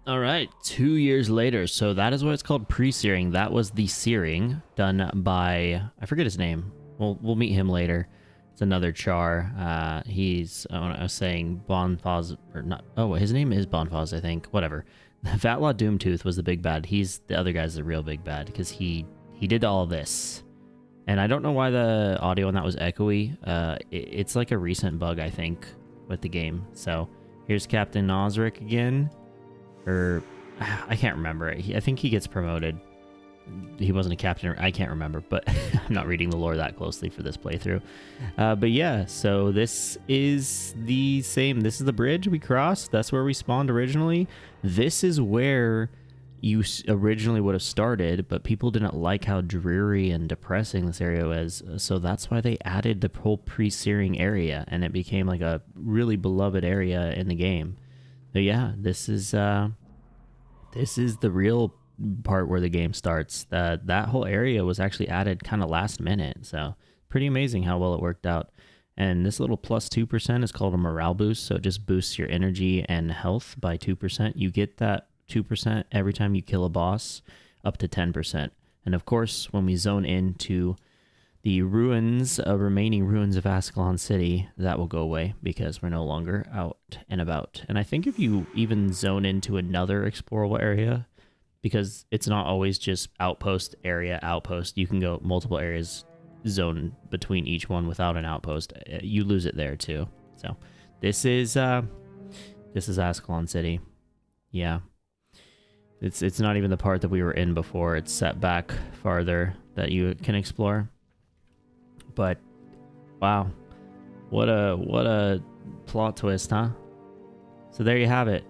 All right, 2 years later. So that is what it's called, pre-Searing. That was the searing done by... I forget his name. We'll meet him later. It's another Char. He's... I was saying Bonfaz... Or not... Oh, his name is Bonfaz, I think. Whatever. Vatlaw Doomtooth was the big bad. He's the other guy's the real big bad because he did all this. And I don't know why the audio on that was echoey. It's like a recent bug, I think, with the game. So here's Captain Osric again. Or I can't remember. I think he gets promoted. he wasn't a captain, I can't remember, but I'm not reading the lore that closely for this playthrough. But yeah, so this is the same. This is the bridge we crossed. That's where we spawned originally. This is where you originally would have started, but people didn't like how dreary and depressing this area was, so that's why they added the whole pre-Searing area, and it became like a really beloved area in the game. So yeah, this is the real part where the game starts. That whole area was actually added kind of last minute, so pretty amazing how well it worked out. And this little plus 2% is called a morale boost, so it just boosts your energy and health by 2%. You get that 2% every time you kill a boss, up to 10%. And of course, when we zone into the remaining ruins of Ascalon City, that will go away because we're no longer out and about. And I think if you even zone into another explorable area, because it's not always just outpost, you can go multiple areas, zone between each one without an outpost. You lose it there too. So this is Ascalon City. Yeah. It's not even the part that we were in before. It's set back farther that you can explore. But wow, what a plot twist, huh? So there you have it.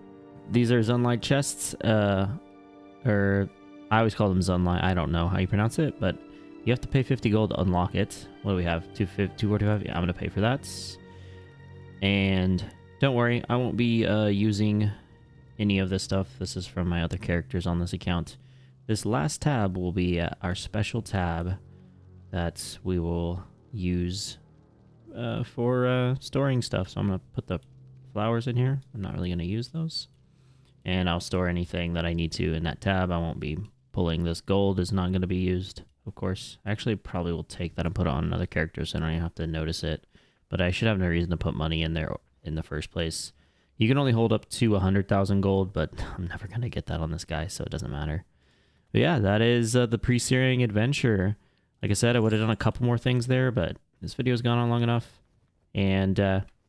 These are Zunlight chests, or I always call them Zunlight. I don't know how you pronounce it, but you have to pay 50 gold to unlock it. What do we have? 245? Yeah, I'm gonna pay for that. And don't worry, I won't be using any of this stuff. This is from my other characters on this account. This last tab will be our special tab that we will use for storing stuff. So I'm going to put the flowers in here. I'm not really going to use those. And I'll store anything that I need to in that tab. I won't be pulling this gold. Is not going to be used, of course. Actually, probably will take that and put it on another character so I don't even have to notice it. But I should have no reason to put money in there in the first place. You can only hold up to 100,000 gold, but I'm never going to get that on this guy, so it doesn't matter. But yeah, that is the pre-Searing adventure. Like I said, I would have done a couple more things there, but this video's gone on long enough. And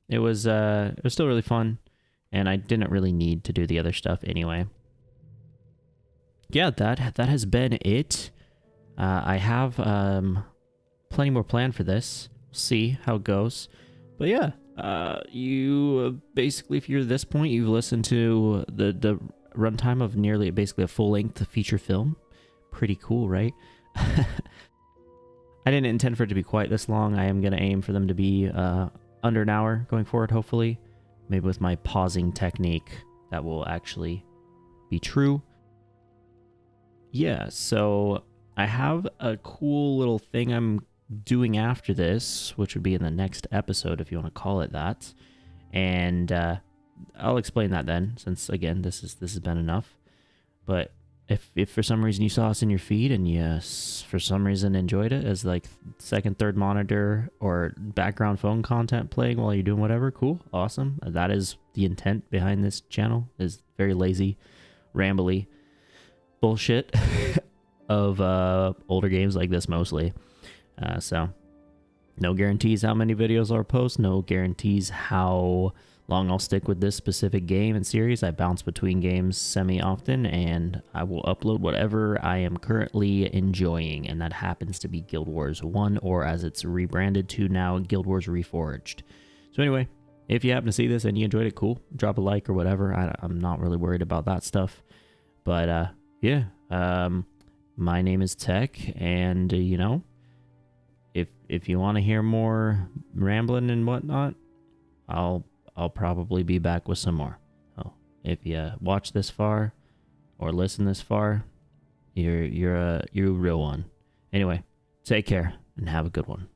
it was still really fun, and I didn't really need to do the other stuff anyway. Yeah, that has been it. I have plenty more planned for this. We'll see how it goes. But yeah. You basically, if you're at this point, you've listened to the runtime of nearly basically a full-length feature film. Pretty cool, right? I didn't intend for it to be quite this long. I am going to aim for them to be under an hour going forward, hopefully. Maybe with my pausing technique, that will actually be true. Yeah, so I have a cool little thing I'm doing after this, which would be in the next episode if you want to call it that, and I'll explain that then, since again this has been enough. But if for some reason you saw us in your feed and you for some reason enjoyed it as like second, third monitor or background phone content playing while you're doing whatever, cool, awesome. That is the intent behind this channel, is very lazy, rambly bullshit of older games like this mostly. So no guarantees how many videos I'll post, no guarantees how long I'll stick with this specific game and series. I bounce between games semi-often, and I will upload whatever I am currently enjoying, and that happens to be Guild Wars 1, or as it's rebranded to now, Guild Wars Reforged. So anyway, if you happen to see this and you enjoyed it, cool, drop a like or whatever. I'm not really worried about that stuff. But yeah, my name is Tech, and you know, if you want to hear more rambling and whatnot, I'll probably be back with some more. So if you watch this far or listen this far, you're a real one. Anyway, take care and have a good one.